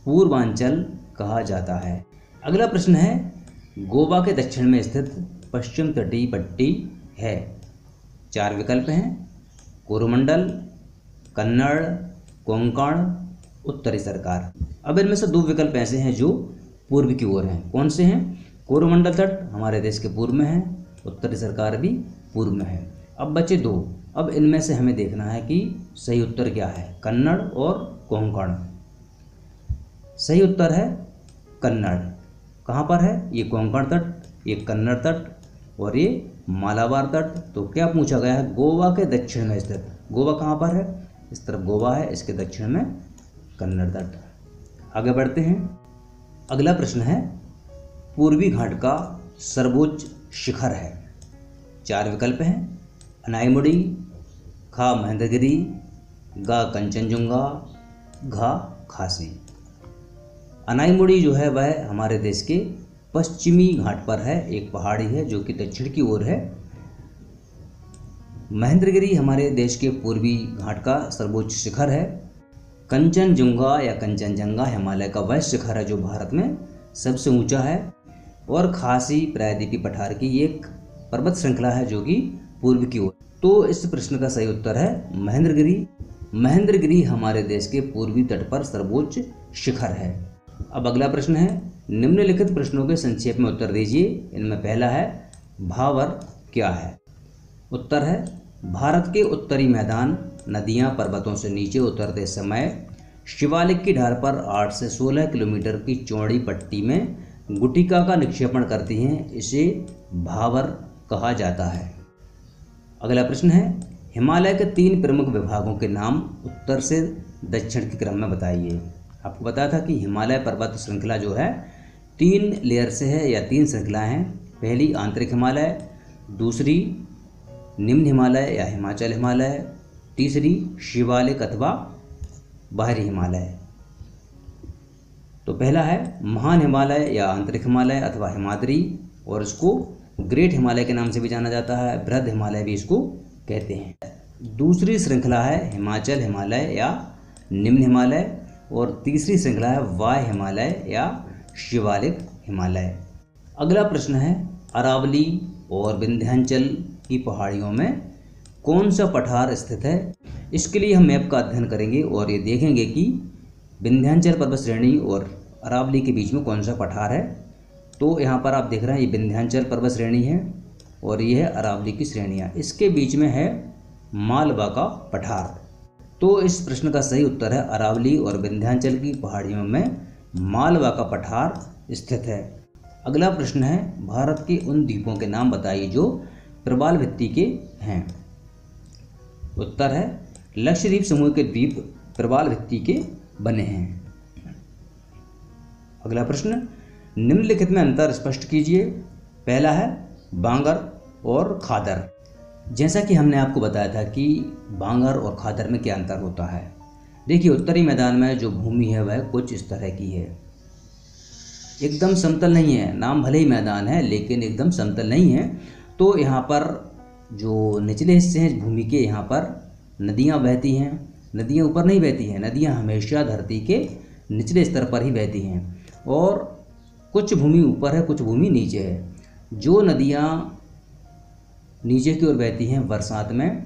पूर्वांचल कहा जाता है। अगला प्रश्न है, गोवा के दक्षिण में स्थित पश्चिम तटीय पट्टी है। चार विकल्प हैं, कोरोमंडल, कन्नड़, कोंकण, उत्तरी सरकार। अब इनमें से दो विकल्प ऐसे हैं जो पूर्व की ओर हैं। कौन से हैं? कोरोमंडल तट हमारे देश के पूर्व में है, उत्तरी सरकार भी पूर्व में है। अब बचे दो। अब इनमें से हमें देखना है कि सही उत्तर क्या है, कन्नड़ और कोंकण। सही उत्तर है कन्नड़। कहाँ पर है? ये कोंकण तट, ये कन्नड़ तट और ये मालाबार तट। तो क्या पूछा गया है, गोवा के दक्षिण में स्थित। गोवा कहाँ पर है, इस तरफ गोवा है, इसके दक्षिण में कन्नड़ तट। आगे बढ़ते हैं। अगला प्रश्न है, पूर्वी घाट का सर्वोच्च शिखर है। 4 विकल्प हैं, अनाईमुड़ी, खा महेंद्रगिरी, गा कंचनजुंगा, घा खासी। अनाईमुड़ी जो है वह हमारे देश के पश्चिमी घाट पर है, एक पहाड़ी है जो कि दक्षिण की ओर है। महेंद्रगिरी हमारे देश के पूर्वी घाट का सर्वोच्च शिखर है। कंचनजुंगा या कंचनजंगा हिमालय का वह शिखर है जो भारत में सबसे ऊंचा है। और खासी प्रायद्वीपीय पठार की एक पर्वत श्रृंखला है जो कि पूर्व की ओर। तो इस प्रश्न का सही उत्तर है महेंद्रगिरी। महेंद्रगिरी हमारे देश के पूर्वी तट पर सर्वोच्च शिखर है। अब अगला प्रश्न है, निम्नलिखित प्रश्नों के संक्षेप में उत्तर दीजिए। इनमें पहला है, भावर क्या है। उत्तर है, भारत के उत्तरी मैदान नदियां पर्वतों से नीचे उतरते समय शिवालिक की ढाल पर 8 से 16 किलोमीटर की चौड़ी पट्टी में गुटिका का निक्षेपण करती हैं, इसे भावर कहा जाता है। अगला प्रश्न है, हिमालय के 3 प्रमुख विभागों के नाम उत्तर से दक्षिण के क्रम में बताइए। आपको बताया था कि हिमालय पर्वत श्रृंखला जो है 3 लेयर से है या 3 श्रृंखलाएं हैं। पहली आंतरिक हिमालय, दूसरी निम्न हिमालय या हिमाचल हिमालय, तीसरी शिवालिक अथवा बाहरी हिमालय। तो पहला है महान हिमालय या आंतरिक हिमालय अथवा हिमाद्री, और इसको ग्रेट हिमालय के नाम से भी जाना जाता है, बृहद हिमालय भी इसको कहते हैं। दूसरी श्रृंखला है हिमाचल हिमालय या निम्न हिमालय, और तीसरी श्रृंखला है वाय हिमालय या शिवालिक हिमालय। अगला प्रश्न है, अरावली और विंध्याचल की पहाड़ियों में कौन सा पठार स्थित है। इसके लिए हम मैप का अध्ययन करेंगे और ये देखेंगे कि विंध्याचल पर्वत श्रेणी और अरावली के बीच में कौन सा पठार है। तो यहाँ पर आप देख रहे हैं ये विंध्याचल पर्वत श्रेणी है और ये है अरावली की श्रेणियाँ, इसके बीच में है मालवा का पठार। तो इस प्रश्न का सही उत्तर है अरावली और विंध्याचल की पहाड़ियों में मालवा का पठार स्थित है। अगला प्रश्न है, भारत के उन द्वीपों के नाम बताइए जो प्रवाल भित्ति के हैं। उत्तर है, लक्षद्वीप समूह के द्वीप प्रवाल भित्ति के बने हैं। अगला प्रश्न, निम्नलिखित में अंतर स्पष्ट कीजिए। पहला है बांगर और खादर। जैसा कि हमने आपको बताया था कि बांगर और खादर में क्या अंतर होता है। देखिए, उत्तरी मैदान में जो भूमि है वह कुछ इस तरह की है, एकदम समतल नहीं है। नाम भले ही मैदान है लेकिन एकदम समतल नहीं है। तो यहाँ पर जो निचले हिस्से हैं भूमि के, यहाँ पर नदियाँ बहती हैं। नदियाँ ऊपर नहीं बहती हैं, नदियाँ हमेशा धरती के निचले स्तर पर ही बहती हैं। और कुछ भूमि ऊपर है, कुछ भूमि नीचे है। जो नदियाँ नीचे की ओर बहती हैं बरसात में,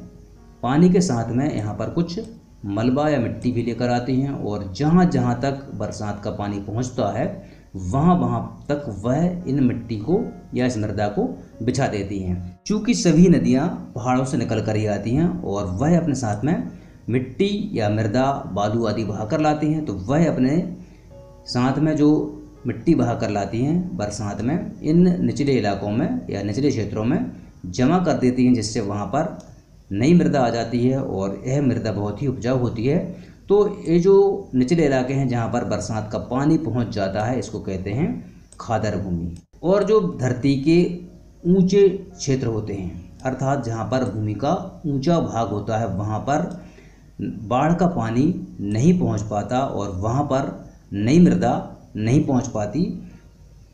पानी के साथ में यहाँ पर कुछ मलबा या मिट्टी भी लेकर आती हैं, और जहाँ जहाँ तक बरसात का पानी पहुँचता है वहाँ तक वह इन मिट्टी को या इस मृदा को बिछा देती हैं। चूँकि सभी नदियाँ पहाड़ों से निकल कर ही आती हैं और वह अपने साथ में मिट्टी या मृदा, बालू आदि बहा कर लाती हैं, तो वह अपने साथ में जो मिट्टी बहा कर लाती हैं बरसात में इन निचले इलाकों में या निचले क्षेत्रों में जमा कर देती हैं, जिससे वहाँ पर नई मृदा आ जाती है और यह मृदा बहुत ही उपजाऊ होती है। तो ये जो निचले इलाके हैं जहाँ पर बरसात का पानी पहुँच जाता है, इसको कहते हैं खादर भूमि। और जो धरती के ऊंचे क्षेत्र होते हैं, अर्थात जहाँ पर भूमि का ऊंचा भाग होता है, वहाँ पर बाढ़ का पानी नहीं पहुँच पाता और वहाँ पर नई मृदा नहीं पहुँच पाती।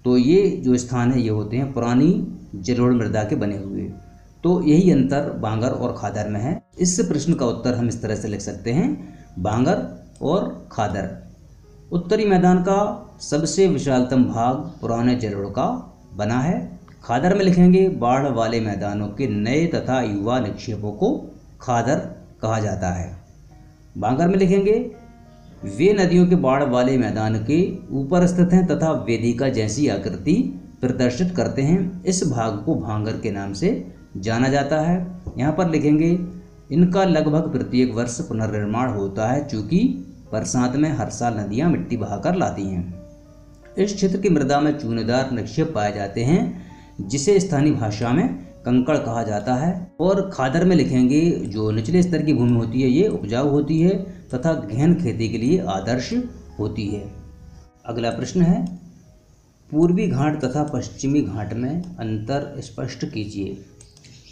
तो ये जो स्थान है ये होते हैं पुरानी जलोढ़ मृदा के बने हुए। तो यही अंतर बांगर और खादर में है। इस प्रश्न का उत्तर हम इस तरह से लिख सकते हैं, बांगर और खादर। उत्तरी मैदान का सबसे विशालतम भाग पुराने जलोढ़ का बना है। खादर में लिखेंगे बाढ़ वाले मैदानों के नए तथा युवा निक्षेपों को खादर कहा जाता है। बांगर में लिखेंगे वे नदियों के बाढ़ वाले मैदान के ऊपर स्थित हैं तथा वेदिका जैसी आकृति प्रदर्शित करते हैं। इस भाग को भांगर के नाम से जाना जाता है। यहाँ पर लिखेंगे इनका लगभग प्रत्येक वर्ष पुनर्निर्माण होता है, चूँकि बरसात में हर साल नदियाँ मिट्टी बहाकर लाती हैं। इस क्षेत्र की मृदा में चूनेदार निक्षेप पाए जाते हैं, जिसे स्थानीय भाषा में कंकड़ कहा जाता है। और खादर में लिखेंगे जो निचले स्तर की भूमि होती है ये उपजाऊ होती है तथा गहन खेती के लिए आदर्श होती है। अगला प्रश्न है, पूर्वी घाट तथा पश्चिमी घाट में अंतर स्पष्ट कीजिए।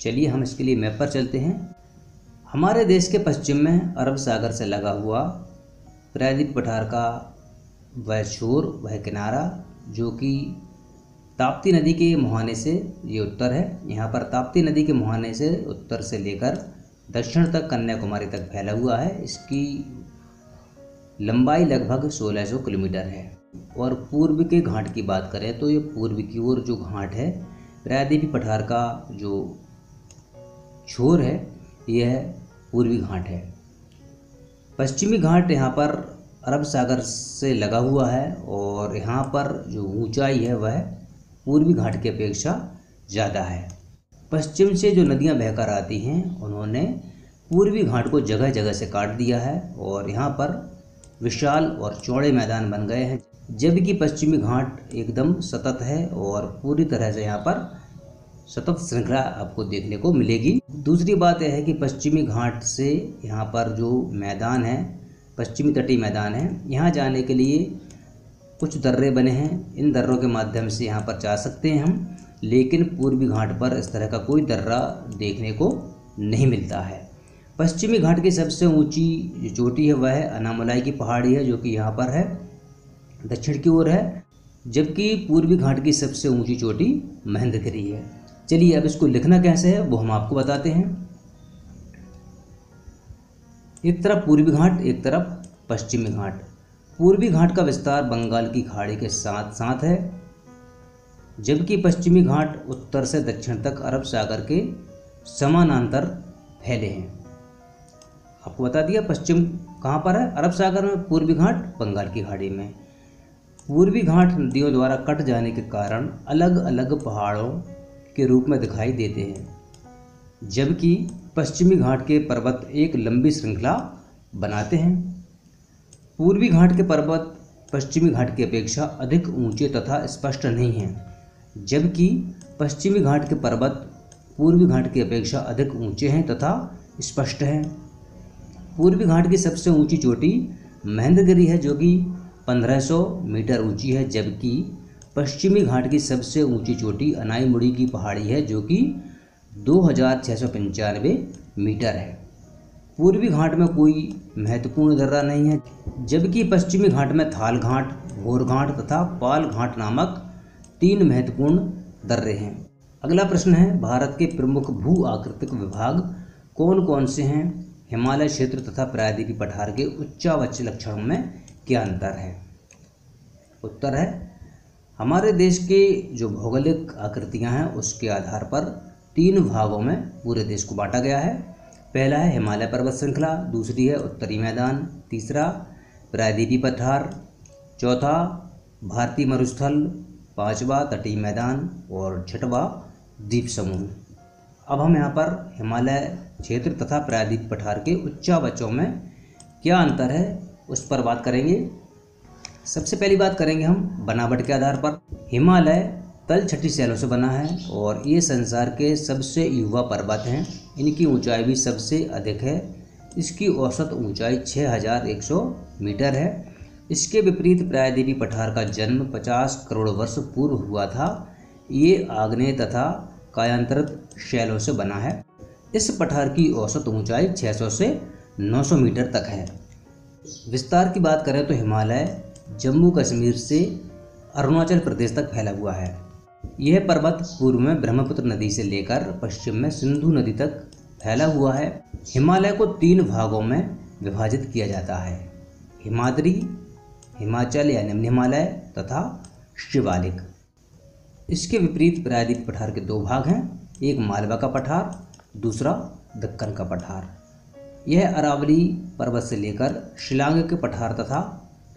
चलिए हम इसके लिए मैप पर चलते हैं। हमारे देश के पश्चिम में अरब सागर से लगा हुआ प्रायद्वीप पठार का वह छोर, वह किनारा जो कि ताप्ती नदी के मुहाने से, ये उत्तर है, यहाँ पर ताप्ती नदी के मुहाने से उत्तर से लेकर दक्षिण तक कन्याकुमारी तक फैला हुआ है। इसकी लंबाई लगभग 1600 किलोमीटर है। और पूर्व के घाट की बात करें तो ये पूर्व की ओर जो घाट है, प्रायद्वीपीय पठार का जो छोर है, यह पूर्वी घाट है। पश्चिमी घाट यहाँ पर अरब सागर से लगा हुआ है और यहाँ पर जो ऊंचाई है वह पूर्वी घाट की अपेक्षा ज़्यादा है। पश्चिम से जो नदियाँ बहकर आती हैं उन्होंने पूर्वी घाट को जगह जगह से काट दिया है और यहाँ पर विशाल और चौड़े मैदान बन गए हैं, जबकि पश्चिमी घाट एकदम सतत है और पूरी तरह से यहाँ पर सतत श्रृंखला आपको देखने को मिलेगी। दूसरी बात यह है कि पश्चिमी घाट से यहाँ पर जो मैदान है, पश्चिमी तटीय मैदान है, यहाँ जाने के लिए कुछ दर्रे बने हैं। इन दर्रों के माध्यम से यहाँ पर जा सकते हैं हम, लेकिन पूर्वी घाट पर इस तरह का कोई दर्रा देखने को नहीं मिलता है। पश्चिमी घाट की सबसे ऊंची जो चोटी है वह अनामलाई की पहाड़ी है, जो कि यहाँ पर है, दक्षिण की ओर है, जबकि पूर्वी घाट की सबसे ऊंची चोटी महेंद्रगिरी है। चलिए अब इसको लिखना कैसे है वो हम आपको बताते हैं। एक तरफ पूर्वी घाट, एक तरफ पश्चिमी घाट। पूर्वी घाट का विस्तार बंगाल की खाड़ी के साथ साथ है, जबकि पश्चिमी घाट उत्तर से दक्षिण तक अरब सागर के समानांतर फैले हैं। आपको बता दिया पश्चिम कहाँ पर है, अरब सागर में, पूर्वी घाट बंगाल की खाड़ी में। पूर्वी घाट नदियों द्वारा कट जाने के कारण अलग अलग पहाड़ों के रूप में दिखाई देते हैं, जबकि पश्चिमी घाट के पर्वत एक लंबी श्रृंखला बनाते हैं। पूर्वी घाट के पर्वत पश्चिमी घाट की अपेक्षा अधिक ऊंचे तथा स्पष्ट नहीं हैं, जबकि पश्चिमी घाट के पर्वत पूर्वी घाट की अपेक्षा अधिक ऊंचे हैं तथा स्पष्ट हैं। पूर्वी घाट की सबसे ऊंची चोटी महेंद्रगिरी है, जो कि 1500 मीटर ऊंची है, जबकि पश्चिमी घाट की सबसे ऊंची चोटी अनाईमुड़ी की पहाड़ी है, जो कि 2695 मीटर है। पूर्वी घाट में कोई महत्वपूर्ण दर्रा नहीं है, जबकि पश्चिमी घाट में थाल घाट, भोर घाट तथा पाल घाट नामक 3 महत्वपूर्ण दर्रे हैं। अगला प्रश्न है, भारत के प्रमुख भू आकृतिक विभाग कौन कौन से हैं? हिमालय क्षेत्र तथा प्रायद्वीपीय पठार के उच्चावच लक्षणों में क्या अंतर है? उत्तर है, हमारे देश के जो भौगोलिक आकृतियां हैं उसके आधार पर 3 भागों में पूरे देश को बांटा गया है। पहला है हिमालय पर्वत श्रृंखला, दूसरी है उत्तरी मैदान, तीसरा प्रायद्वीपीय पठार, चौथा भारतीय मरुस्थल, पांचवा तटीय मैदान और छठवां द्वीप समूह। अब हम यहाँ पर हिमालय क्षेत्र तथा प्रायद्वीपीय पठार के उच्चावचों में क्या अंतर है उस पर बात करेंगे। सबसे पहली बात करेंगे हम बनावट के आधार पर। हिमालय तलछटी शैलों से बना है और ये संसार के सबसे युवा पर्वत हैं। इनकी ऊंचाई भी सबसे अधिक है, इसकी औसत ऊंचाई 6100 मीटर है। इसके विपरीत प्रायद्वीपीय पठार का जन्म 50 करोड़ वर्ष पूर्व हुआ था। ये आग्नेय तथा कायांतरित शैलों से बना है। इस पठार की औसत ऊंचाई 600 से 900 मीटर तक है। विस्तार की बात करें तो हिमालय जम्मू कश्मीर से अरुणाचल प्रदेश तक फैला हुआ है। यह पर्वत पूर्व में ब्रह्मपुत्र नदी से लेकर पश्चिम में सिंधु नदी तक फैला हुआ है। हिमालय को 3 भागों में विभाजित किया जाता है, हिमाद्री, हिमाचल या निम्न हिमालय तथा शिवालिक। इसके विपरीत प्रायद्वीपीय पठार के 2 भाग हैं, एक मालवा का पठार, दूसरा दक्कन का पठार। यह अरावली पर्वत से लेकर शिलांग के पठार तथा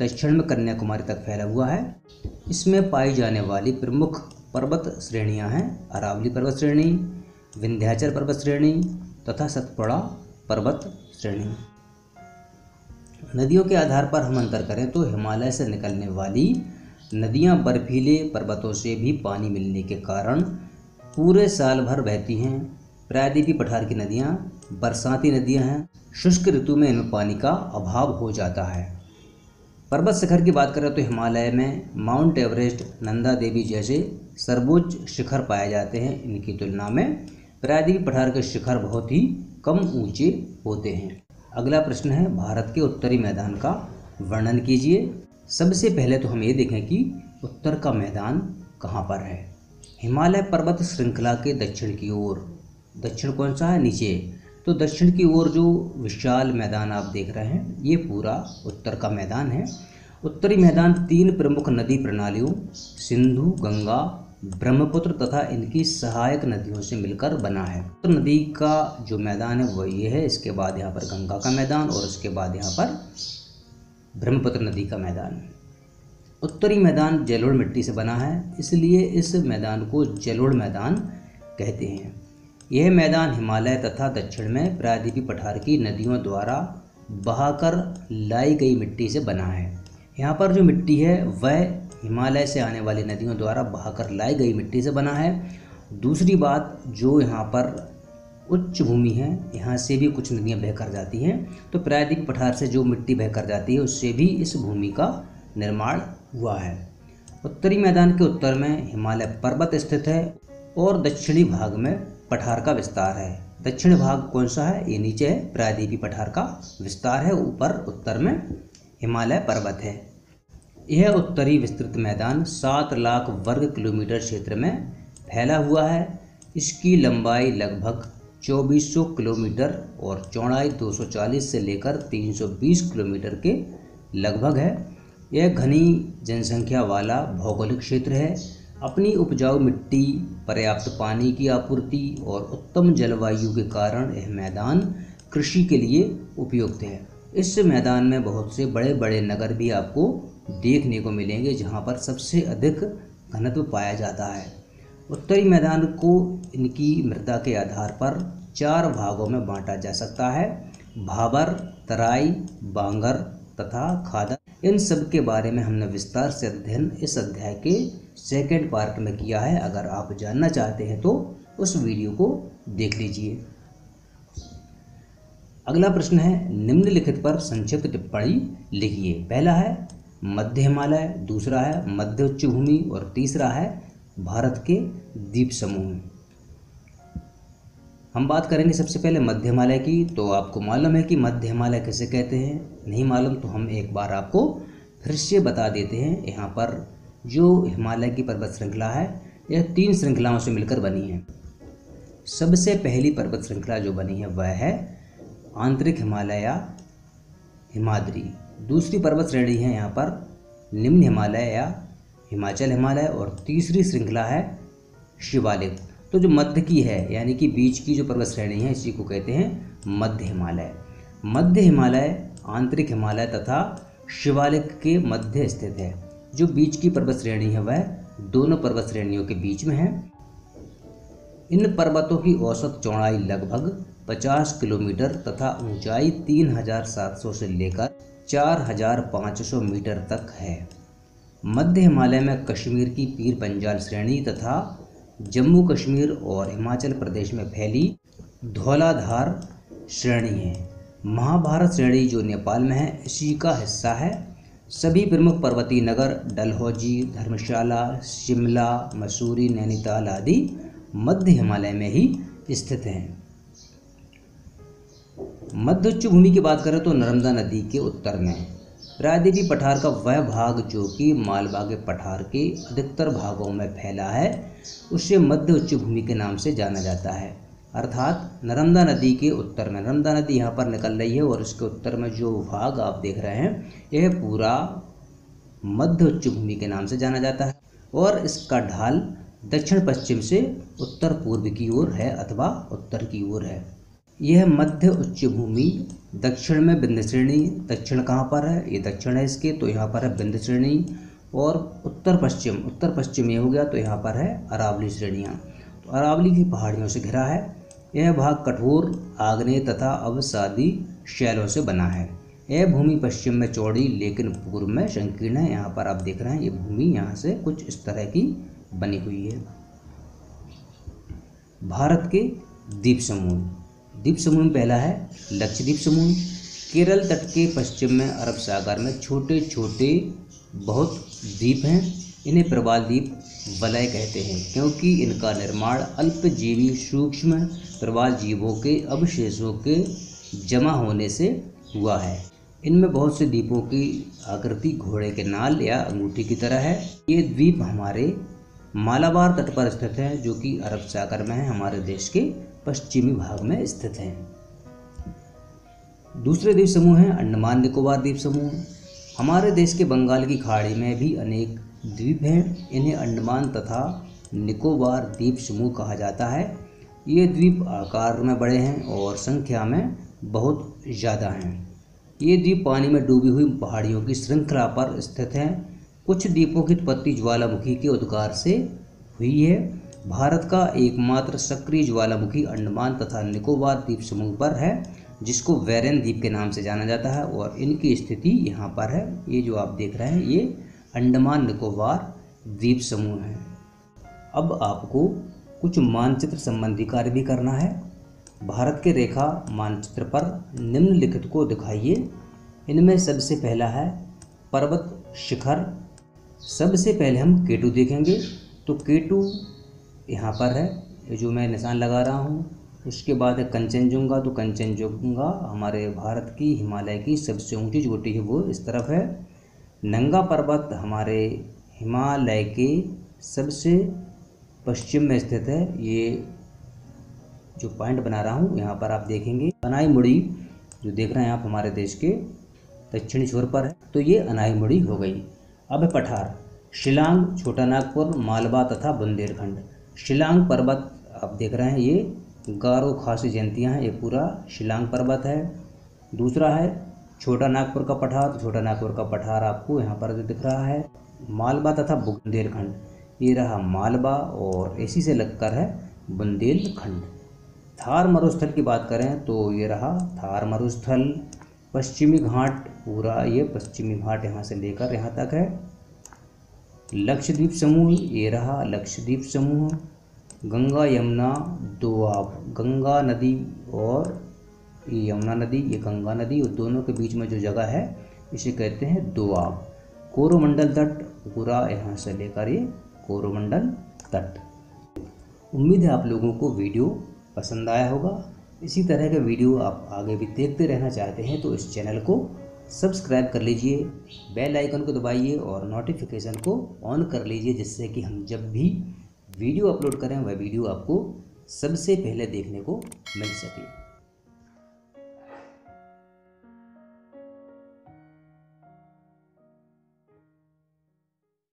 दक्षिण में कन्याकुमारी तक फैला हुआ है। इसमें पाई जाने वाली प्रमुख पर्वत श्रेणियां हैं अरावली पर्वत श्रेणी, विंध्याचल पर्वत श्रेणी तथा सतपुड़ा पर्वत श्रेणी। नदियों के आधार पर हम अंतर करें तो हिमालय से निकलने वाली नदियां बर्फीले पर्वतों से भी पानी मिलने के कारण पूरे साल भर बहती हैं। प्रायद्वीपीय पठार की नदियाँ बरसाती नदियाँ हैं। शुष्क ऋतु में इनमें पानी का अभाव हो जाता है। पर्वत शिखर की बात करें तो हिमालय में माउंट एवरेस्ट, नंदा देवी जैसे सर्वोच्च शिखर पाए जाते हैं। इनकी तुलना में प्रायद्वीपीय पठार के शिखर बहुत ही कम ऊंचे होते हैं। अगला प्रश्न है, भारत के उत्तरी मैदान का वर्णन कीजिए। सबसे पहले तो हम ये देखें कि उत्तर का मैदान कहाँ पर है। हिमालय पर्वत श्रृंखला के दक्षिण की ओर, दक्षिण कौन सा है, नीचे, तो दक्षिण की ओर जो विशाल मैदान आप देख रहे हैं ये पूरा उत्तर का मैदान है। उत्तरी मैदान 3 प्रमुख नदी प्रणालियों सिंधु, गंगा, ब्रह्मपुत्र तथा इनकी सहायक नदियों से मिलकर बना है। तो नदी का जो मैदान है वो ये है, इसके बाद यहाँ पर गंगा का मैदान और उसके बाद यहाँ पर ब्रह्मपुत्र नदी का मैदान। उत्तरी मैदान जलोढ़ मिट्टी से बना है, इसलिए इस मैदान को जलोढ़ मैदान कहते हैं। यह मैदान हिमालय तथा दक्षिण में प्रायद्वीपीय पठार की नदियों द्वारा बहाकर लाई गई मिट्टी से बना है। यहाँ पर जो मिट्टी है वह हिमालय से आने वाली नदियों द्वारा बहाकर लाई गई मिट्टी से बना है। दूसरी बात, जो यहाँ पर उच्च भूमि है यहाँ से भी कुछ नदियाँ बहकर जाती हैं, तो प्रायद्वीपीय पठार से जो मिट्टी बहकर जाती है उससे भी इस भूमि का निर्माण हुआ है। उत्तरी मैदान के उत्तर में हिमालय पर्वत स्थित है और दक्षिणी भाग में पठार का विस्तार है। दक्षिण भाग कौन सा है, ये नीचे है, प्रायद्वीपीय पठार का विस्तार है, ऊपर उत्तर में हिमालय पर्वत है। यह उत्तरी विस्तृत मैदान 7 लाख वर्ग किलोमीटर क्षेत्र में फैला हुआ है। इसकी लंबाई लगभग 2400 किलोमीटर और चौड़ाई 240 से लेकर 320 किलोमीटर के लगभग है। यह घनी जनसंख्या वाला भौगोलिक क्षेत्र है। अपनी उपजाऊ मिट्टी, पर्याप्त पानी की आपूर्ति और उत्तम जलवायु के कारण यह मैदान कृषि के लिए उपयुक्त है। इस मैदान में बहुत से बड़े बड़े नगर भी आपको देखने को मिलेंगे, जहां पर सबसे अधिक घनत्व पाया जाता है। उत्तरी मैदान को इनकी मृदा के आधार पर 4 भागों में बांटा जा सकता है, भाबर, तराई, बांगर तथा खादर। इन सब के बारे में हमने विस्तार से अध्ययन इस अध्याय के सेकेंड पार्ट में किया है। अगर आप जानना चाहते हैं तो उस वीडियो को देख लीजिए। अगला प्रश्न है, निम्नलिखित पर संक्षिप्त टिप्पणी लिखिए। पहला है मध्य हिमालय, दूसरा है मध्य उच्च भूमि और तीसरा है भारत के द्वीप समूह। हम बात करेंगे सबसे पहले मध्य हिमालय की। तो आपको मालूम है कि मध्य हिमालय किसे कहते हैं, नहीं मालूम तो हम एक बार आपको फिर से बता देते हैं। यहाँ पर जो हिमालय की पर्वत श्रृंखला है यह 3 श्रृंखलाओं से मिलकर बनी है। सबसे पहली पर्वत श्रृंखला जो बनी है वह है आंतरिक हिमालय या हिमाद्री। दूसरी पर्वत श्रेणी है यहाँ पर निम्न हिमालय या हिमाचल हिमालय और तीसरी श्रृंखला है शिवालिक। तो जो मध्य की है यानी कि बीच की जो पर्वत श्रेणी है इसी को कहते हैं मध्य हिमालय। मध्य हिमालय आंतरिक हिमालय तथा शिवालिक के मध्य स्थित है। जो बीच की पर्वत श्रेणी है वह दोनों पर्वत श्रेणियों के बीच में है। इन पर्वतों की औसत चौड़ाई लगभग 50 किलोमीटर तथा ऊंचाई 3700 से लेकर 4500 मीटर तक है। मध्य हिमालय में कश्मीर की पीर पंजाल श्रेणी तथा जम्मू कश्मीर और हिमाचल प्रदेश में फैली धौलाधार श्रेणी है। महाभारत श्रेणी जो नेपाल में है इसी का हिस्सा है। सभी प्रमुख पर्वतीय नगर डलहौजी, धर्मशाला, शिमला, मसूरी, नैनीताल आदि मध्य हिमालय में ही स्थित हैं। मध्य उच्च भूमि की बात करें तो नर्मदा नदी के उत्तर में प्रायद्वीपीय पठार का वह भाग जो कि मालवा के पठार के अधिकतर भागों में फैला है उसे मध्य उच्च भूमि के नाम से जाना जाता है। अर्थात नर्मदा नदी के उत्तर में, नर्मदा नदी यहाँ पर निकल रही है और इसके उत्तर में जो भाग आप देख रहे हैं यह पूरा मध्य उच्च भूमि के नाम से जाना जाता है और इसका ढाल दक्षिण पश्चिम से उत्तर पूर्व की ओर है अथवा उत्तर की ओर है। यह मध्य उच्च भूमि दक्षिण में विंध्य श्रेणी, दक्षिण कहाँ पर है, ये दक्षिण है इसके, तो यहाँ पर है विंध्य श्रेणी और उत्तर पश्चिम ये हो गया तो यहाँ पर है अरावली श्रेणियाँ। तो अरावली की पहाड़ियों से घिरा है। यह भाग कठोर आग्नेय तथा अवसादी शैलों से बना है। यह भूमि पश्चिम में चौड़ी लेकिन पूर्व में संकीर्ण है। यहाँ पर आप देख रहे हैं ये भूमि यहाँ से कुछ इस तरह की बनी हुई है। भारत के द्वीप समूह। द्वीप समूह में पहला है लक्षद्वीप समूह। केरल तट के पश्चिम में अरब सागर में छोटे छोटे बहुत द्वीप हैं। इन्हें प्रवाल द्वीप वलय कहते हैं क्योंकि इनका निर्माण अल्पजीवी सूक्ष्म प्रवाल जीवों के अवशेषों के जमा होने से हुआ है। इनमें बहुत से द्वीपों की आकृति घोड़े के नाल या अंगूठी की तरह है। ये द्वीप हमारे मालाबार तट पर स्थित है जो कि अरब सागर में है, हमारे देश के पश्चिमी भाग में स्थित है। दूसरे द्वीप समूह हैं अंडमान निकोबार द्वीप समूह। हमारे देश के बंगाल की खाड़ी में भी अनेक द्वीप हैं। इन्हें अंडमान तथा निकोबार द्वीप समूह कहा जाता है। ये द्वीप आकार में बड़े हैं और संख्या में बहुत ज़्यादा हैं। ये द्वीप पानी में डूबी हुई पहाड़ियों की श्रृंखला पर स्थित हैं। कुछ द्वीपों की उत्पत्ति ज्वालामुखी के उद्गार से हुई है। भारत का एकमात्र सक्रिय ज्वालामुखी अंडमान तथा निकोबार द्वीप समूह पर है, जिसको वेरेन द्वीप के नाम से जाना जाता है और इनकी स्थिति यहाँ पर है। ये जो आप देख रहे हैं ये अंडमान निकोबार द्वीप समूह है। अब आपको कुछ मानचित्र संबंधी कार्य भी करना है। भारत के रेखा मानचित्र पर निम्नलिखित को दिखाइए। इनमें सबसे पहला है पर्वत शिखर। सबसे पहले हम केटू देखेंगे तो केटू यहाँ पर है, ये जो मैं निशान लगा रहा हूँ। उसके बाद है कंचनजुंगा, तो कंचनजुंगा हमारे भारत की हिमालय की सबसे ऊंची चोटी है, वो इस तरफ है। नंगा पर्वत हमारे हिमालय के सबसे पश्चिम में स्थित है। ये जो पॉइंट बना रहा हूँ यहाँ पर आप देखेंगे। अनाईमुड़ी जो देख रहे हैं आप हमारे देश के दक्षिणी छोर पर है, तो ये अनाईमुड़ी हो गई। अब है पठार। शिलांग, छोटा नागपुर, मालवा तथा बुंदेलखंड। शिलांग पर्वत आप देख रहे हैं, ये गारो खासी जयंतियाँ हैं, ये पूरा शिलांग पर्वत है। दूसरा है छोटा नागपुर का पठार। छोटा नागपुर का पठार आपको यहाँ पर जो दिख रहा है। मालवा तथा बुंदेलखंड, ये रहा मालवा और इसी से लगकर है बुंदेलखंड। थार मरुस्थल की बात करें तो ये रहा थार मरुस्थल। पश्चिमी घाट पूरा, ये पश्चिमी घाट यहाँ से लेकर यहाँ तक है। लक्षद्वीप समूह, ये रहा लक्षद्वीप समूह। गंगा यमुना दोआब, गंगा नदी और ये यमुना नदी, ये गंगा नदी और दोनों के बीच में जो जगह है इसे कहते हैं दोआब। कोरोमंडल तट पूरा यहाँ से लेकर ये कोरोमंडल तट। उम्मीद है आप लोगों को वीडियो पसंद आया होगा। इसी तरह के वीडियो आप आगे भी देखते रहना चाहते हैं तो इस चैनल को सब्सक्राइब कर लीजिए, बेल आइकन को दबाइए और नोटिफिकेशन को ऑन कर लीजिए, जिससे कि हम जब भी वीडियो अपलोड करें वह वीडियो आपको सबसे पहले देखने को मिल सके।